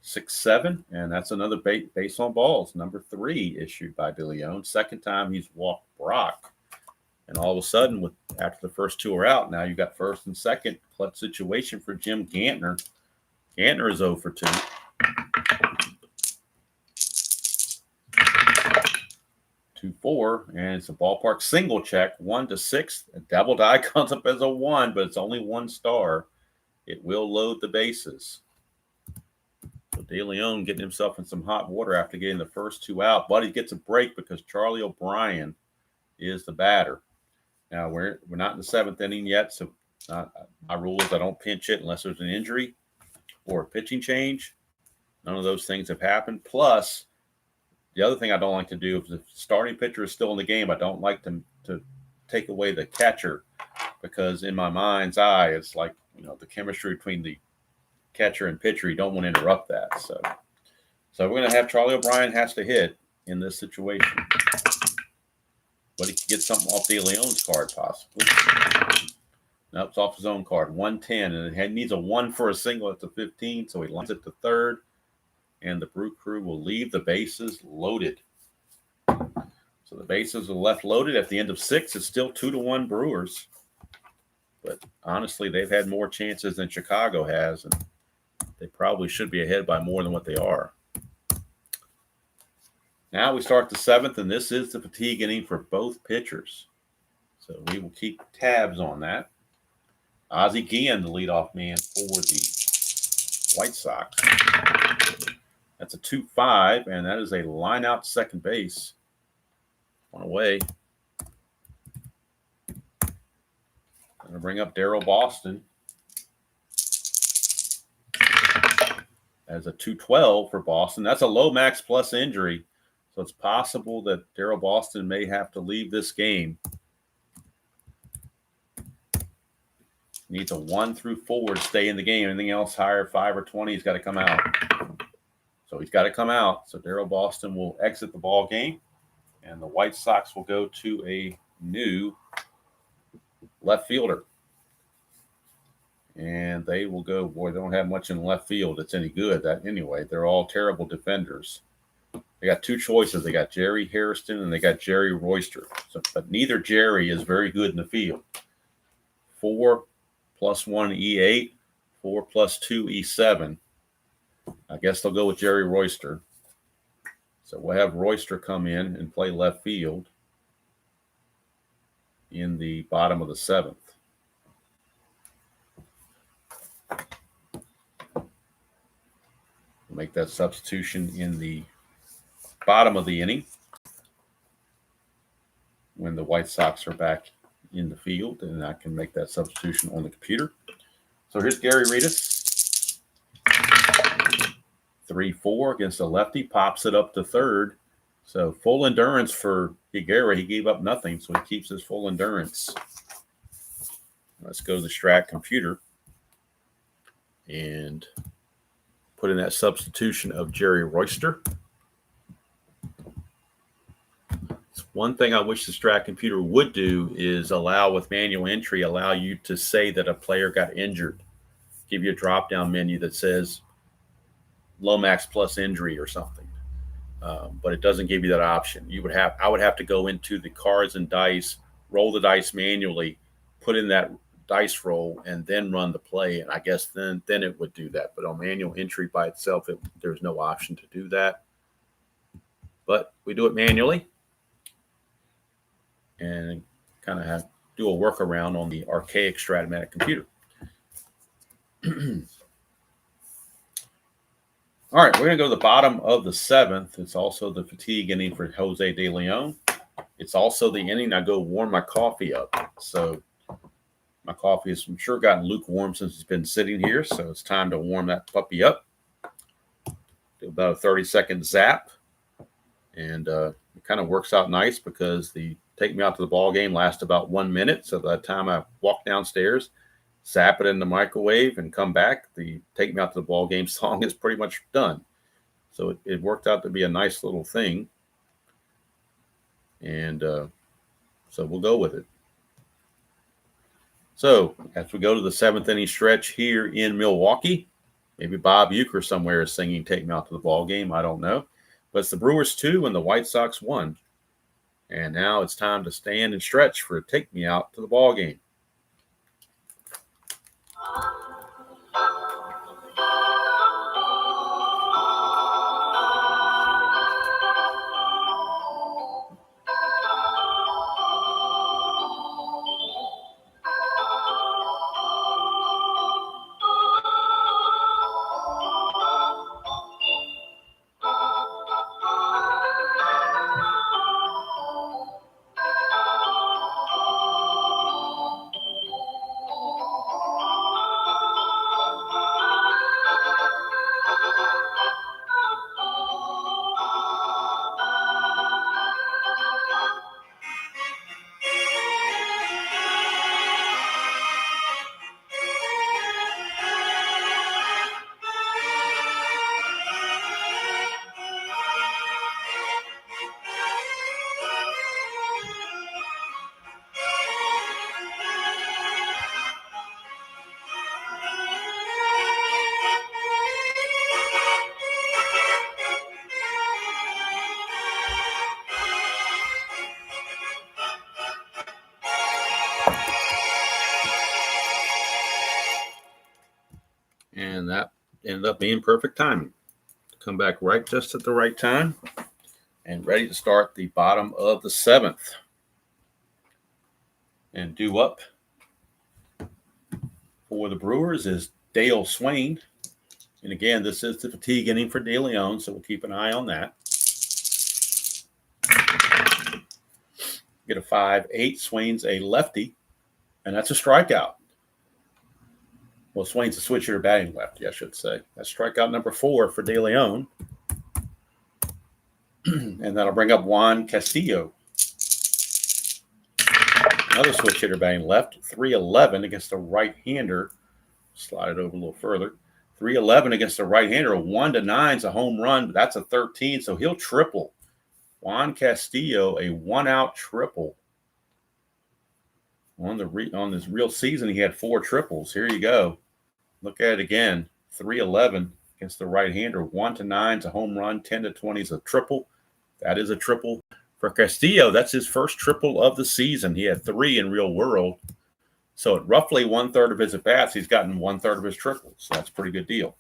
6-7, and that's another base on balls. Number 3 issued by DeLeon. Second time he's walked Brock. And all of a sudden, after the first 2 are out, now you've got first and second. Clutch situation for Jim Gantner. Gantner is 0 for 2. 2-4, and it's a ballpark single check, 1 to 6. A double die comes up as a 1, but it's only 1 star. It will load the bases. So DeLeon getting himself in some hot water after getting the first 2 out, but he gets a break because Charlie O'Brien is the batter. Now we're not in the 7th inning yet, so my rule is I don't pinch it unless there's an injury or a pitching change. None of those things have happened. Plus, the other thing I don't like to do is if the starting pitcher is still in the game, I don't like to take away the catcher because in my mind's eye, it's like, the chemistry between the catcher and pitcher, you don't want to interrupt that. So we're going to have Charlie O'Brien has to hit in this situation. But he could get something off DeLeon's card possibly. No, it's off his own card, 110, and it needs a 1 for a single at the 15, so he lines it to third. And the Brew Crew will leave the bases loaded. So the bases are left loaded at the end of 6. It's still 2-1 Brewers. But honestly, they've had more chances than Chicago has, and they probably should be ahead by more than what they are. Now we start the seventh, and this is the fatigue inning for both pitchers. So we will keep tabs on that. Ozzie Guillen, the leadoff man for the White Sox. That's a 2-5, and that is a line out to second base. One away. Going to bring up Darryl Boston as a 2-12 for Boston. That's a Lomax plus injury, so it's possible that Darryl Boston may have to leave this game. Needs a 1 through 4 to stay in the game. Anything else higher, 5 or 20, he's got to come out. So he's got to come out. So Darryl Boston will exit the ball game, and the White Sox will go to a new left fielder. And they will go, boy, they don't have much in left field that's any good. That anyway, they're all terrible defenders. They got two choices. They got Jerry Hairston and they got Jerry Royster. So, but neither Jerry is very good in the field. 4 + 1 E8, 4 + 2 E7. I guess they'll go with Jerry Royster. So we'll have Royster come in and play left field in the bottom of the seventh. Make that substitution in the bottom of the inning when the White Sox are back in the field, and I can make that substitution on the computer. So here's Gary Reedus. 3-4 against a lefty, pops it up to third. So full endurance for Higuera. He gave up nothing, so he keeps his full endurance. Let's go to the Strat computer and put in that substitution of Jerry Royster. One thing I wish the Strat computer would do is allow, with manual entry, allow you to say that a player got injured. Give you a drop-down menu that says Lomax plus injury or something. But it doesn't give you that option. I would have to go into the cards and dice, roll the dice manually, put in that dice roll, and then run the play. And I guess then it would do that. But on manual entry by itself, there's no option to do that. But we do it manually and kind of do a workaround on the archaic Strat-O-Matic computer. All right, we're going to go to the bottom of the seventh. It's also the fatigue inning for Jose DeLeon. It's also the inning I go warm my coffee up. So my coffee has, I'm sure, gotten lukewarm since it's been sitting here. So it's time to warm that puppy up. Do about a 30-second zap. And it kind of works out nice because the take me out to the ball game lasts about 1 minute. So by the time I walk downstairs, zap it in the microwave and come back, the take me out to the ball game song is pretty much done. So it worked out to be a nice little thing. And so we'll go with it. So as we go to the seventh inning stretch here in Milwaukee, maybe Bob Uecker somewhere is singing Take Me Out to the Ball Game. I don't know. But it's the Brewers 2 and the White Sox 1. And now it's time to stand and stretch for Take Me Out to the Ball Game. ended up being perfect timing. Come back right just at the right time and ready to start the bottom of the 7th. And due up for the Brewers is Dale Swain. And again, this is the fatigue inning for DeLeon, so we'll keep an eye on that. Get a 5-8. Swain's a lefty, and that's a strikeout. Well, Swain's a switch hitter batting lefty, I should say. That's strikeout number 4 for DeLeon. And that'll bring up Juan Castillo. Another switch hitter batting left, 3-11 against a right-hander. Slide it over a little further. 3-11 against a right-hander. A 1-9 is a home run, but that's a 13, so he'll triple. Juan Castillo, a one-out triple. On this real season, he had 4 triples. Here you go. Look at it again. 3-11 against the right-hander. 1-9 is a home run. 10-20 is a triple. That is a triple for Castillo. That's his first triple of the season. He had 3 in real world. So at roughly 1/3 of his at-bats, he's gotten 1/3 of his triples. So that's a pretty good deal.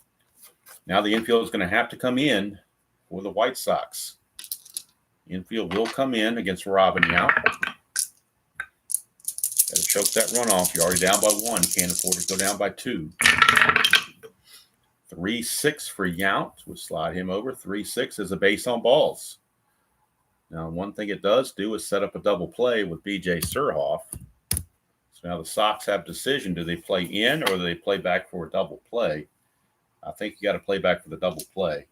Now the infield is going to have to come in for the White Sox. Infield will come in against Robin Yount. Got to choke that run off. You're already down by 1. Can't afford to go down by 2. 3-6 for Yount. We'll slide him over. 3-6 is a base on balls. Now, one thing it does do is set up a double play with B.J. Surhoff. So now the Sox have decision. Do they play in or do they play back for a double play? I think you got to play back for the double play.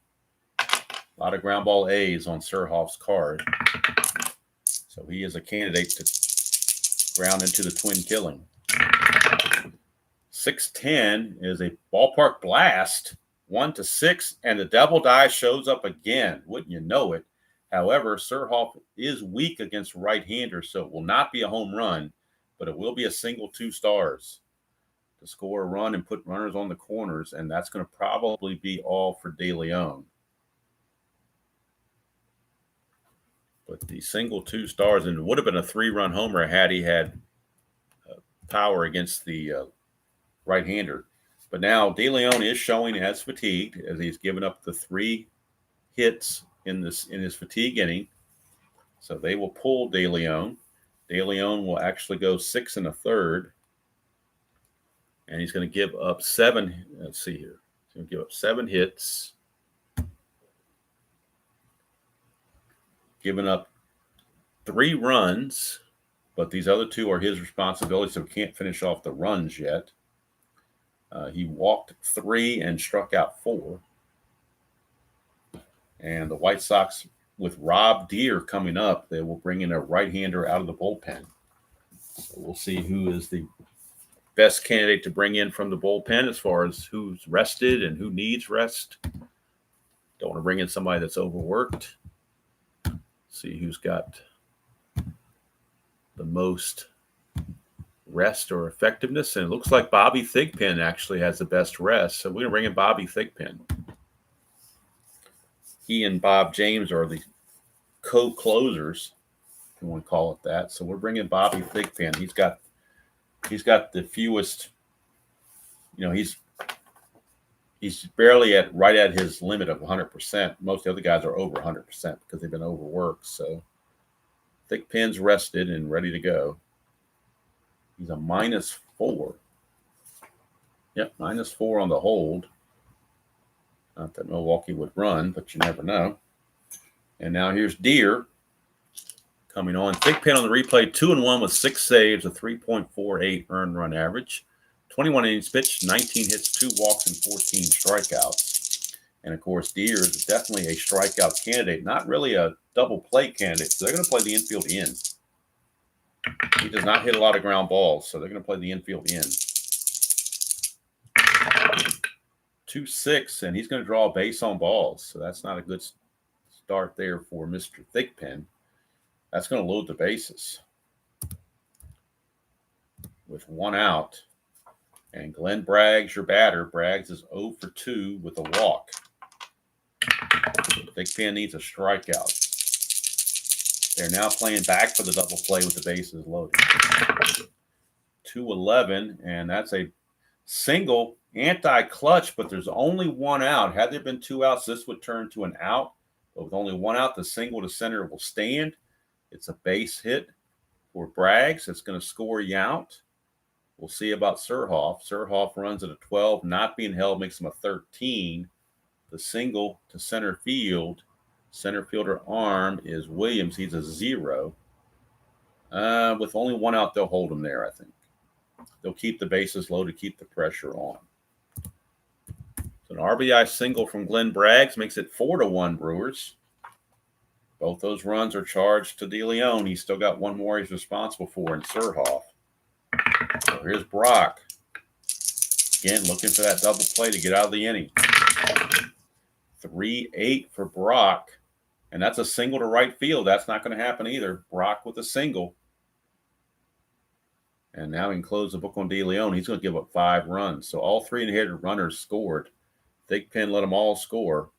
A lot of ground ball A's on Surhoff's card. So he is a candidate to ground into the twin killing. 6-10 is a ballpark blast. 1-6, and the double die shows up again. Wouldn't you know it? However, Surhoff is weak against right-handers, so it will not be a home run, but it will be a single 2 stars to score a run and put runners on the corners, and that's going to probably be all for DeLeon. But the single 2 stars, and it would have been a 3-run homer had he had power against the right-hander. But now DeLeon is showing as fatigued, as he's given up the 3 hits in his fatigue inning. So they will pull DeLeon. DeLeon will actually go 6 1/3. And he's going to give up 7. Let's see here. He's going to give up 7 hits. Giving up 3 runs, but these other 2 are his responsibility, so he can't finish off the runs yet. He walked 3 and struck out 4. And the White Sox, with Rob Deere coming up, they will bring in a right-hander out of the bullpen. So we'll see who is the best candidate to bring in from the bullpen as far as who's rested and who needs rest. Don't want to bring in somebody that's overworked. See who's got the most rest or effectiveness. And it looks like Bobby Thigpen actually has the best rest. So we're going to bring in Bobby Thigpen. He and Bob James are the co-closers, if you want to call it that. So we're bringing Bobby Thigpen. He's got the fewest, he's barely right at his limit of 100%. Most of the other guys are over 100% because they've been overworked. So Thigpen's rested and ready to go. He's a -4. Yep, -4 on the hold. Not that Milwaukee would run, but you never know. And now here's Deere coming on. Thigpen on the replay, 2-1 with 6 saves, a 3.48 earned run average. 21 innings pitched, 19 hits, 2 walks, and 14 strikeouts. And, of course, Deere is definitely a strikeout candidate, not really a double play candidate. So they're going to play the infield in. He does not hit a lot of ground balls, so they're going to play the infield in. 2-6, and he's going to draw a base on balls. So that's not a good start there for Mr. Thigpen. That's going to load the bases with 1 out. And Glenn Braggs, your batter. Braggs is 0 for 2 with a walk. Thigpen needs a strikeout. They're now playing back for the double play with the bases loaded. 2-11, and that's a Single, anti-clutch, but there's only one out. Had there been two outs, this would turn to an out. But with only one out, the single to center will stand. It's a base hit for Braggs. It's going to score you out. We'll see about Surhoff. Surhoff runs at a 12. Not being held makes him a 13. The single to center field. Center fielder arm is Williams. He's a 0. With only one out, they'll hold him there, I think. They'll keep the bases low to keep the pressure on. So an RBI single from Glenn Braggs makes it 4-1 Brewers. Both those runs are charged to DeLeon. He's still got one more he's responsible for in Surhoff. So here's Brock. Again, looking for that double play to get out of the inning. 3-8 for Brock. And that's a single to right field. That's not going to happen either. Brock with a single. And now he can close the book on DeLeon. He's going to give up 5 runs. So all 3 inhibited runners scored. Thigpen let them all score.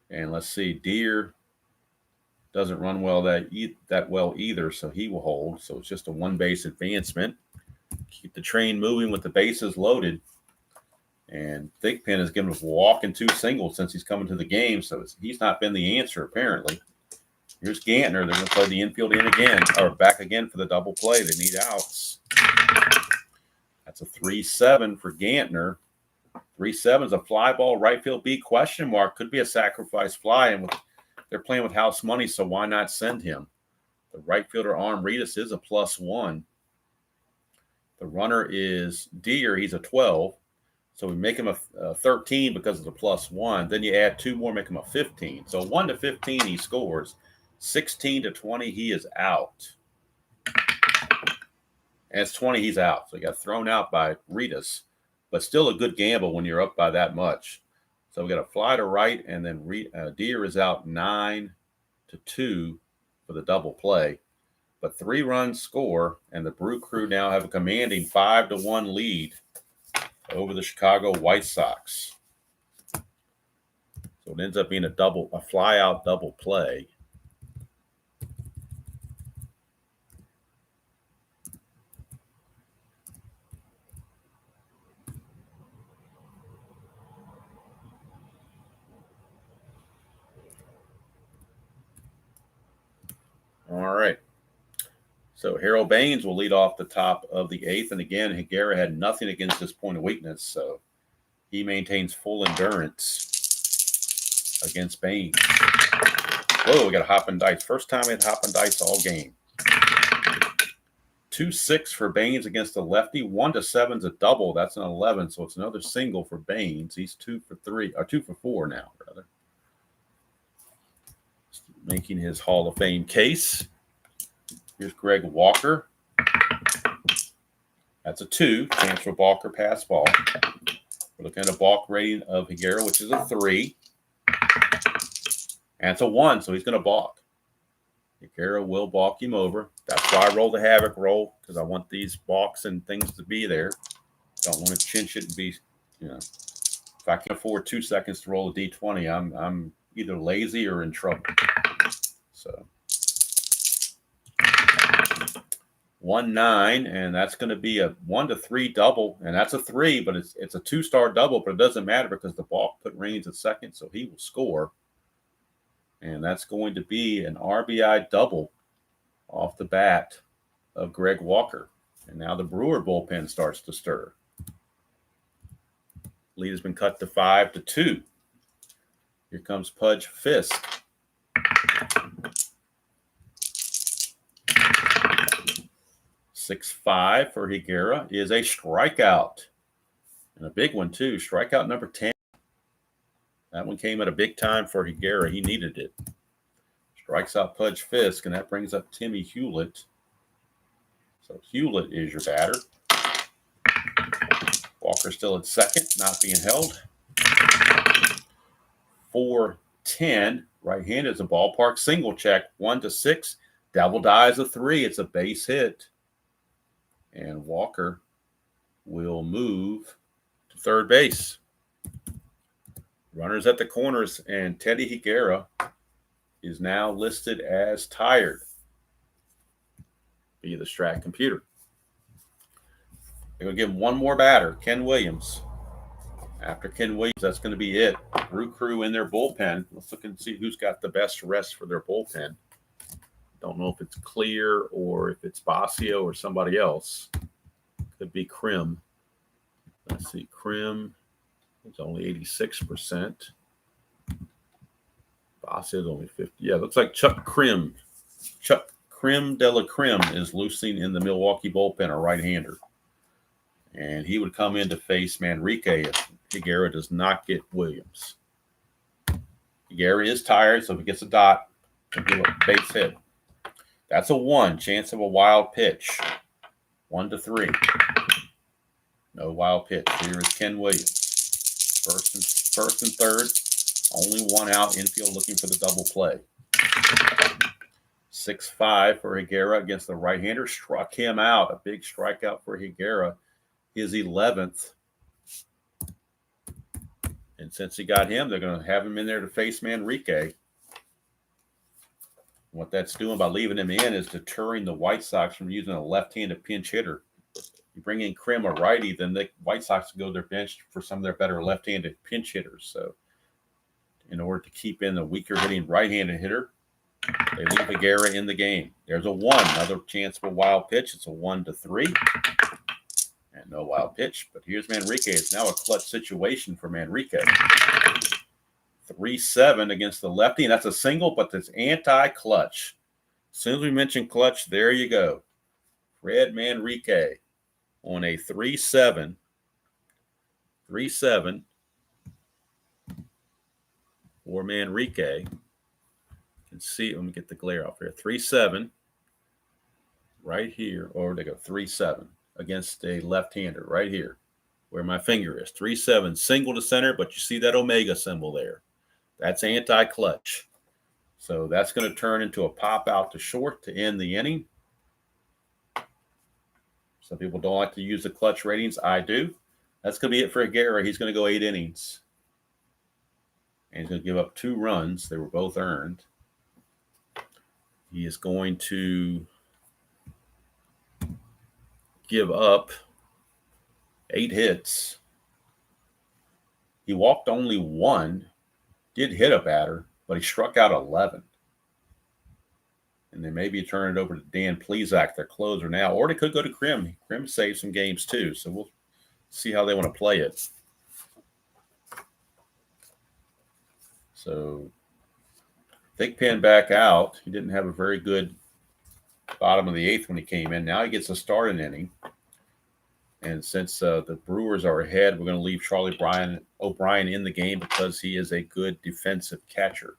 And let's see, Deer doesn't run well that well either, so he will hold. So it's just a one-base advancement. Keep the train moving with the bases loaded. And Thigpen has given us a walk and 2 singles since he's coming to the game, so he's not been the answer apparently. Here's Gantner. They're going to play the infield in again, or back again for the double play. They need outs. That's a 3-7 for Gantner. 3-7 is a fly ball, right field B, question mark. Could be a sacrifice fly, and they're playing with house money, so why not send him? The right fielder, Arm Reedus, is a +1. The runner is Deer. He's a 12. So we make him a 13 because of the +1. Then you add 2 more, make him a 15. So 1 to 15, he scores. 16 to 20, he is out. And it's 20, he's out. So he got thrown out by Reedus. But still a good gamble when you're up by that much. So we got a fly to right, and then Deer is out 9 to 2 for the double play. But 3 runs score, and the Brew Crew now have a commanding 5-1 lead over the Chicago White Sox. So it ends up being a fly-out double play. All right. So Harold Baines will lead off the top of the 8th. And again, Higuera had nothing against this point of weakness. So he maintains full endurance against Baines. Whoa, we got a hop and dice. First time we had hop and dice all game. 2-6 for Baines against the lefty. 1 to 7's a double. That's an 11. So it's another single for Baines. He's 2 for 4 now, rather. Making his Hall of Fame case. Here's Greg Walker. That's a 2. Chance for Walker pass ball. We're looking at a balk rating of Higuera, which is a 3. And it's a 1, so he's going to balk. Higuera will balk him over. That's why I roll the Havoc roll, because I want these balks and things to be there. Don't want to cinch it and be, if I can afford 2 seconds to roll a D20, I'm either lazy or in trouble. So 1-9, and that's going to be a 1 to 3 double, and that's a 3, but it's a 2-star double, but it doesn't matter because the balk put Raines at second, so he will score. And that's going to be an RBI double off the bat of Greg Walker. And now the Brewer bullpen starts to stir. Lead has been cut to 5-2. Here comes Pudge Fisk. .65 for Higuera is a strikeout. And a big one, too. Strikeout number 10. That one came at a big time for Higuera. He needed it. Strikes out Pudge Fisk, and that brings up Timmy Hewlett. So Hewlett is your batter. Walker still at second, not being held. 4-10. Right-handed is a ballpark single check. 1 to 6. Double dies a 3. It's a base hit. And Walker will move to third base. Runners at the corners, and Teddy Higuera is now listed as tired via the Strat computer. They're going to give him one more batter, Ken Williams. After Ken Williams, that's going to be it. Brew Crew in their bullpen. Let's look and see who's got the best rest for their bullpen. Don't know if it's Clear or if it's Basio or somebody else. Could be Krim. Let's see. Krim is only 86%. Basio is only 50. Yeah, looks like Chuck Krim de la Krim is loosing in the Milwaukee bullpen, a right-hander. And he would come in to face Manrique if Higuera does not get Williams. Higuera is tired, so if he gets a dot, he'll give a base hit. That's a 1. Chance of a wild pitch. 1-3. No wild pitch. Here is Ken Williams. First and third. Only one out. Infield looking for the double play. 6-5 for Higuera against the right-hander. Struck him out. A big strikeout for Higuera. His 11th. And since he got him, they're going to have him in there to face Manrique. What that's doing by leaving him in is deterring the White Sox from using a left-handed pinch hitter. You bring in Krim, a righty, then the White Sox go to their bench for some of their better left-handed pinch hitters. So in order to keep in the weaker hitting right-handed hitter, they leave Higuera in the game. There's a 1. Another chance for a wild pitch. It's a 1-3. And no wild pitch. But here's Manrique. It's now a clutch situation for Manrique. 3-7 against the lefty. And that's a single, but that's anti-clutch. As soon as we mention clutch, there you go. Fred Manrique on a 3-7. 3-7 for Manrique. You can see, let me get the glare off here. 3-7 right here. Or they go 3-7 against a left-hander right here where my finger is. 3-7 single to center, but you see that omega symbol there. That's anti-clutch. So that's going to turn into a pop out to short to end the inning. Some people don't like to use the clutch ratings. I do. That's going to be it for Higuera. He's going to go 8 innings. And he's going to give up 2 runs. They were both earned. He is going to give up 8 hits. He walked only 1, did hit a batter, but he struck out 11. And then maybe you turn it over to Dan Plesac, their closer now, or they could go to Krim. Krim saved some games too, so we'll see how they want to play it. So Thigpen back out. He didn't have a very good bottom of the 8th when he came in. Now he gets a start an inning. And since the Brewers are ahead, we're going to leave Charlie O'Brien in the game because he is a good defensive catcher.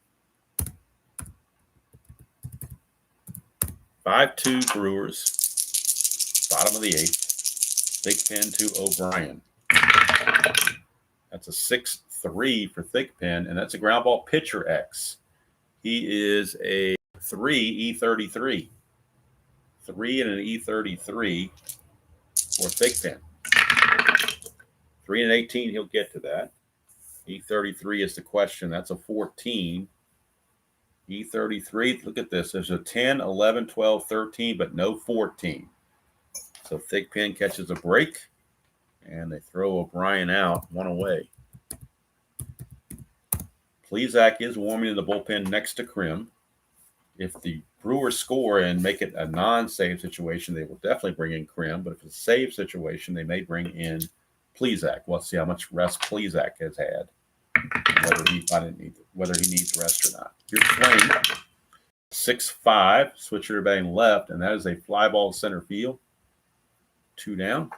5-2 Brewers, bottom of the 8th. Thigpen to O'Brien. That's a 6-3 for Thigpen, and that's a ground ball pitcher X. He is a 3 E33. 3 and an E33 for Thigpen. 3 and 18, he'll get to that. E33 is the question. That's a 14. E33, look at this. There's a 10, 11, 12, 13, but no 14. So Thigpen catches a break, and they throw O'Brien out, 1 away. Plesac is warming in the bullpen next to Krim. If the Brewers score and make it a non-save situation, they will definitely bring in Krim. But if it's a save situation, they may bring in Plesac. We'll see how much rest Plesac has had, whether he needs rest or not. Here's Swain, 6-5, switcher batting left, and that is a fly ball center field. 2 down.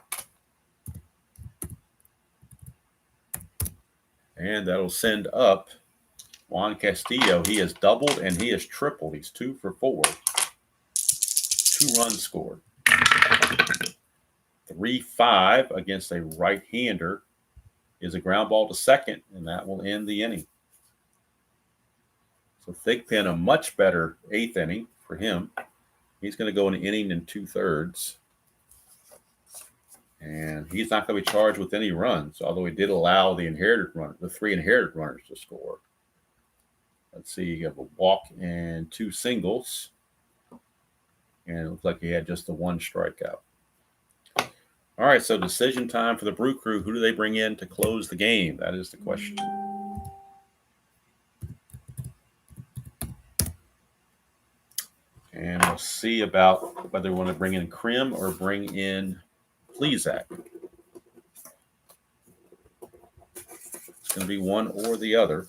And that'll send up Juan Castillo. He has doubled and he has tripled. He's 2 for 4. 2 runs scored. 3-5 against a right-hander is a ground ball to second, and that will end the inning. So Thigpen, a much better 8th inning for him. He's going to go an inning and 2/3. And he's not going to be charged with any runs, although he did allow the 3 inherited runners to score. Let's see, you have a walk and 2 singles. And it looks like he had just the 1 strikeout. All All right, so decision time for the Brew Crew. Who do they bring in to close the game? That is the question. And we'll see about whether we want to bring in Krim or bring in Plesac. It's going to be one or the other.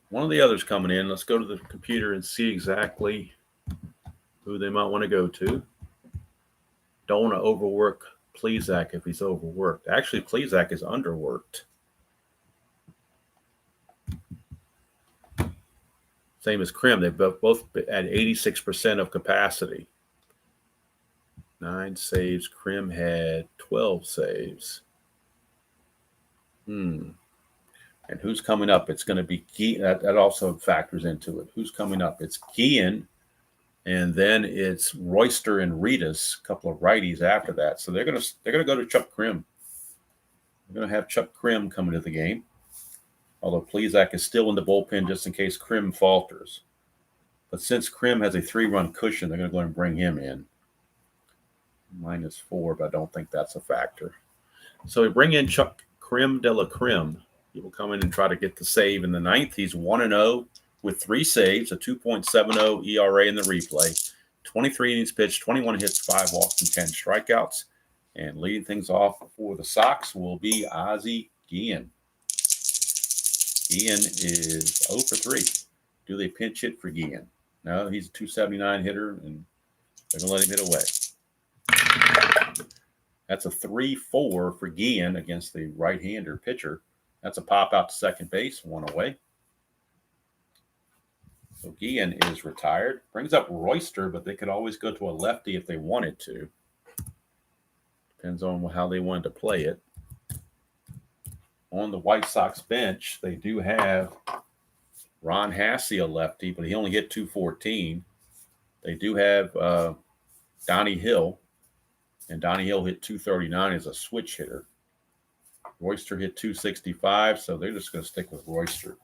One of the others coming in. Let's go to the computer and see exactly who they might want to go to. Don't want to overwork Plesac if he's overworked. Actually, Plesac is underworked. Same as Krim. They've both at 86% of capacity. 9 saves. Krim had 12 saves. And who's coming up? It's going to be that also factors into it. Who's coming up? It's Guillen, and then it's Royster and Ritas, a couple of righties after that. So they're going to go to Chuck Krim. They're going to have Chuck Krim coming to the game. Although Plesac is still in the bullpen just in case Krim falters. But since Krim has a 3-run cushion, they're going to go ahead and bring him in. -4, but I don't think that's a factor. So we bring in Chuck Krim de la Krim. He will come in and try to get the save in the 9th. He's 1-0 with 3 saves, a 2.70 ERA in the replay, 23 innings pitched, 21 hits, 5 walks, and 10 strikeouts. And leading things off for the Sox will be Ozzie Guillen. Guillen is 0 for 3. Do they pinch hit for Guillen? No, he's a 279 hitter, and they're going to let him hit away. That's a 3-4 for Guillen against the right-hander pitcher. That's a pop out to second base, 1 away. So Guillen is retired. Brings up Royster, but they could always go to a lefty if they wanted to. Depends on how they wanted to play it. On the White Sox bench, they do have Ron Hassey, a lefty, but he only hit 214. They do have Donnie Hill, and Donnie Hill hit 239 as a switch hitter. Royster hit 265, so they're just going to stick with Royster.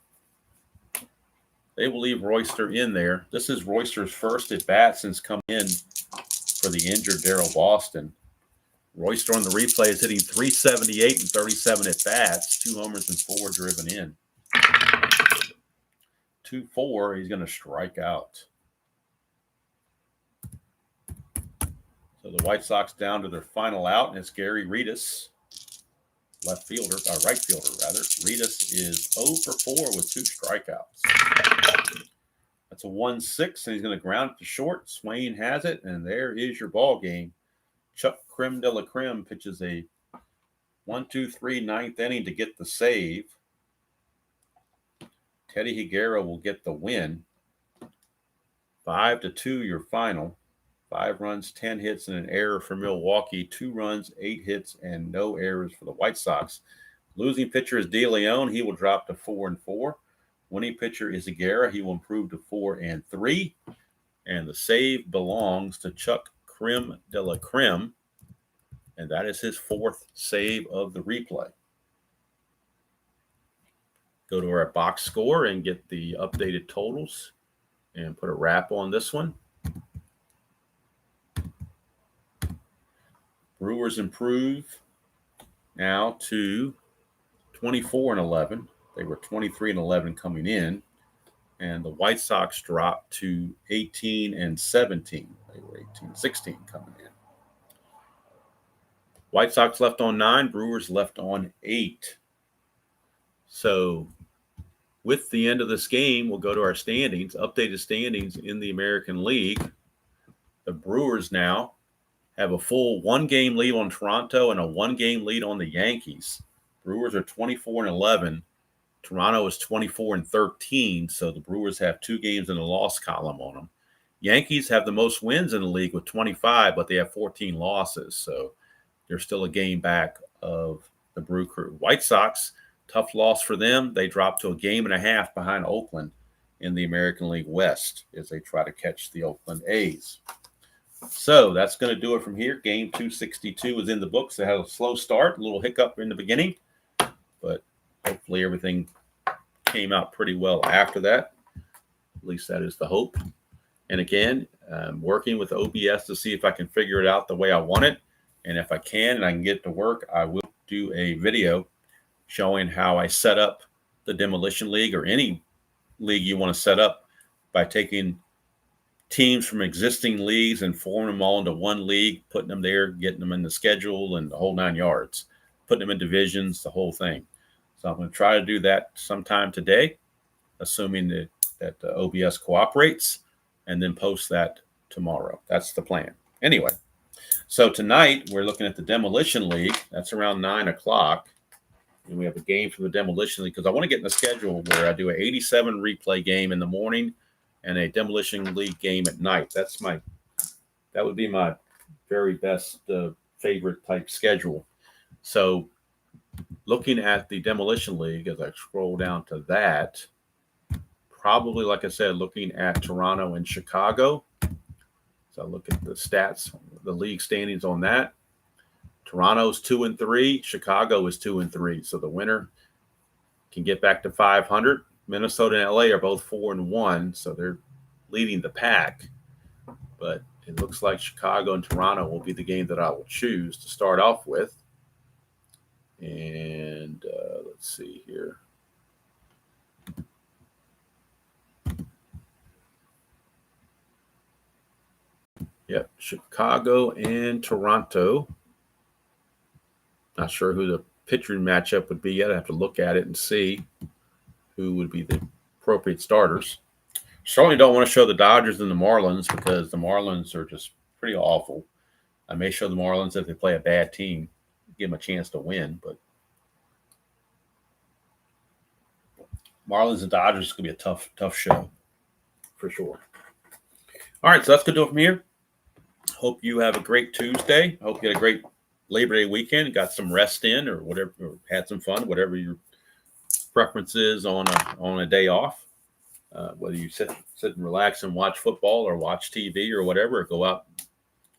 They will leave Royster in there. This is Royster's first at-bat since coming in for the injured Darryl Boston. Royster on the replay is hitting 378 and 37 at-bats, 2 homers and 4 driven in. 2-4, he's going to strike out. So the White Sox down to their final out, and it's Gary Ritas, right fielder, rather. Ritas is 0 for 4 with 2 strikeouts. That's a 1-6, and he's going to ground it to short. Swain has it, and there is your ball game. Chuck Krim de la Krim pitches a 1-2-3 9th inning to get the save. Teddy Higuera will get the win. 5-2, your final. 5 runs, 10 hits, and an error for Milwaukee. 2 runs, 8 hits, and no errors for the White Sox. Losing pitcher is DeLeon. He will drop to 4-4. Winning pitcher is Higuera. He will improve to 4-3. And the save belongs to Chuck Krim de la Krim. And that is his 4th save of the replay. Go to our box score and get the updated totals and put a wrap on this one. Brewers improve now to 24-11. They were 23-11 coming in, and the White Sox dropped to 18-17. They were 18-16 coming in. White Sox left on 9, Brewers left on 8. So with the end of this game, we'll go to our standings, updated standings in the American League. The Brewers now have a full 1-game lead on Toronto and a 1-game lead on the Yankees. Brewers are 24-11. Toronto is 24-13, so the Brewers have 2 games in the loss column on them. Yankees have the most wins in the league with 25, but they have 14 losses, so they're still a game back of the Brew Crew. White Sox, tough loss for them. They dropped to a 1.5 games behind Oakland in the American League West as they try to catch the Oakland A's. So that's going to do it from here. Game 262 is in the books. They had a slow start, a little hiccup in the beginning, but hopefully everything came out pretty well after that. At least that is the hope. And again, I'm working with OBS to see if I can figure it out the way I want it. And if I can and I can get it to work, I will do a video showing how I set up the Demolition League, or any league you want to set up, by taking teams from existing leagues and forming them all into one league, putting them there, getting them in the schedule and the whole 9 yards, putting them in divisions, the whole thing. So I'm going to try to do that sometime today, assuming that OBS cooperates, and then post that tomorrow. That's the plan. Anyway, so tonight we're looking at the Demolition League. That's around 9 o'clock. And we have a game for the Demolition League, because I want to get in the schedule where I do an 87 replay game in the morning and a Demolition League game at night. That would be my very best favorite type schedule. So looking at the Demolition League, as I scroll down to that, probably, like I said, looking at Toronto and Chicago. So I look at the stats, the league standings on that. Toronto's 2-3. Chicago is 2-3. So the winner can get back to 500. Minnesota and LA are both 4-1. So they're leading the pack. But it looks like Chicago and Toronto will be the game that I will choose to start off with. And let's see here. Yep, Chicago and Toronto. Not sure who the pitching matchup would be yet. I have to look at it and see who would be the appropriate starters. Certainly don't want to show the Dodgers and the Marlins, because the Marlins are just pretty awful. I may show the Marlins if they play a bad team, give them a chance to win. But Marlins and Dodgers is going to be a tough show for sure. All right, so that's going to do it from here. Hope you have a great Tuesday. Hope you had a great Labor Day weekend, got some rest in, or whatever, or had some fun, whatever your preference is on a day off. Whether you sit and relax and watch football, or watch TV, or whatever, or go out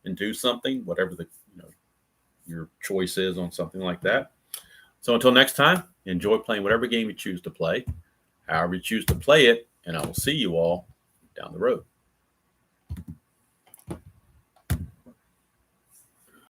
and do something, whatever your choice is on something like that. So until next time, enjoy playing whatever game you choose to play, however you choose to play it, and I will see you all down the road.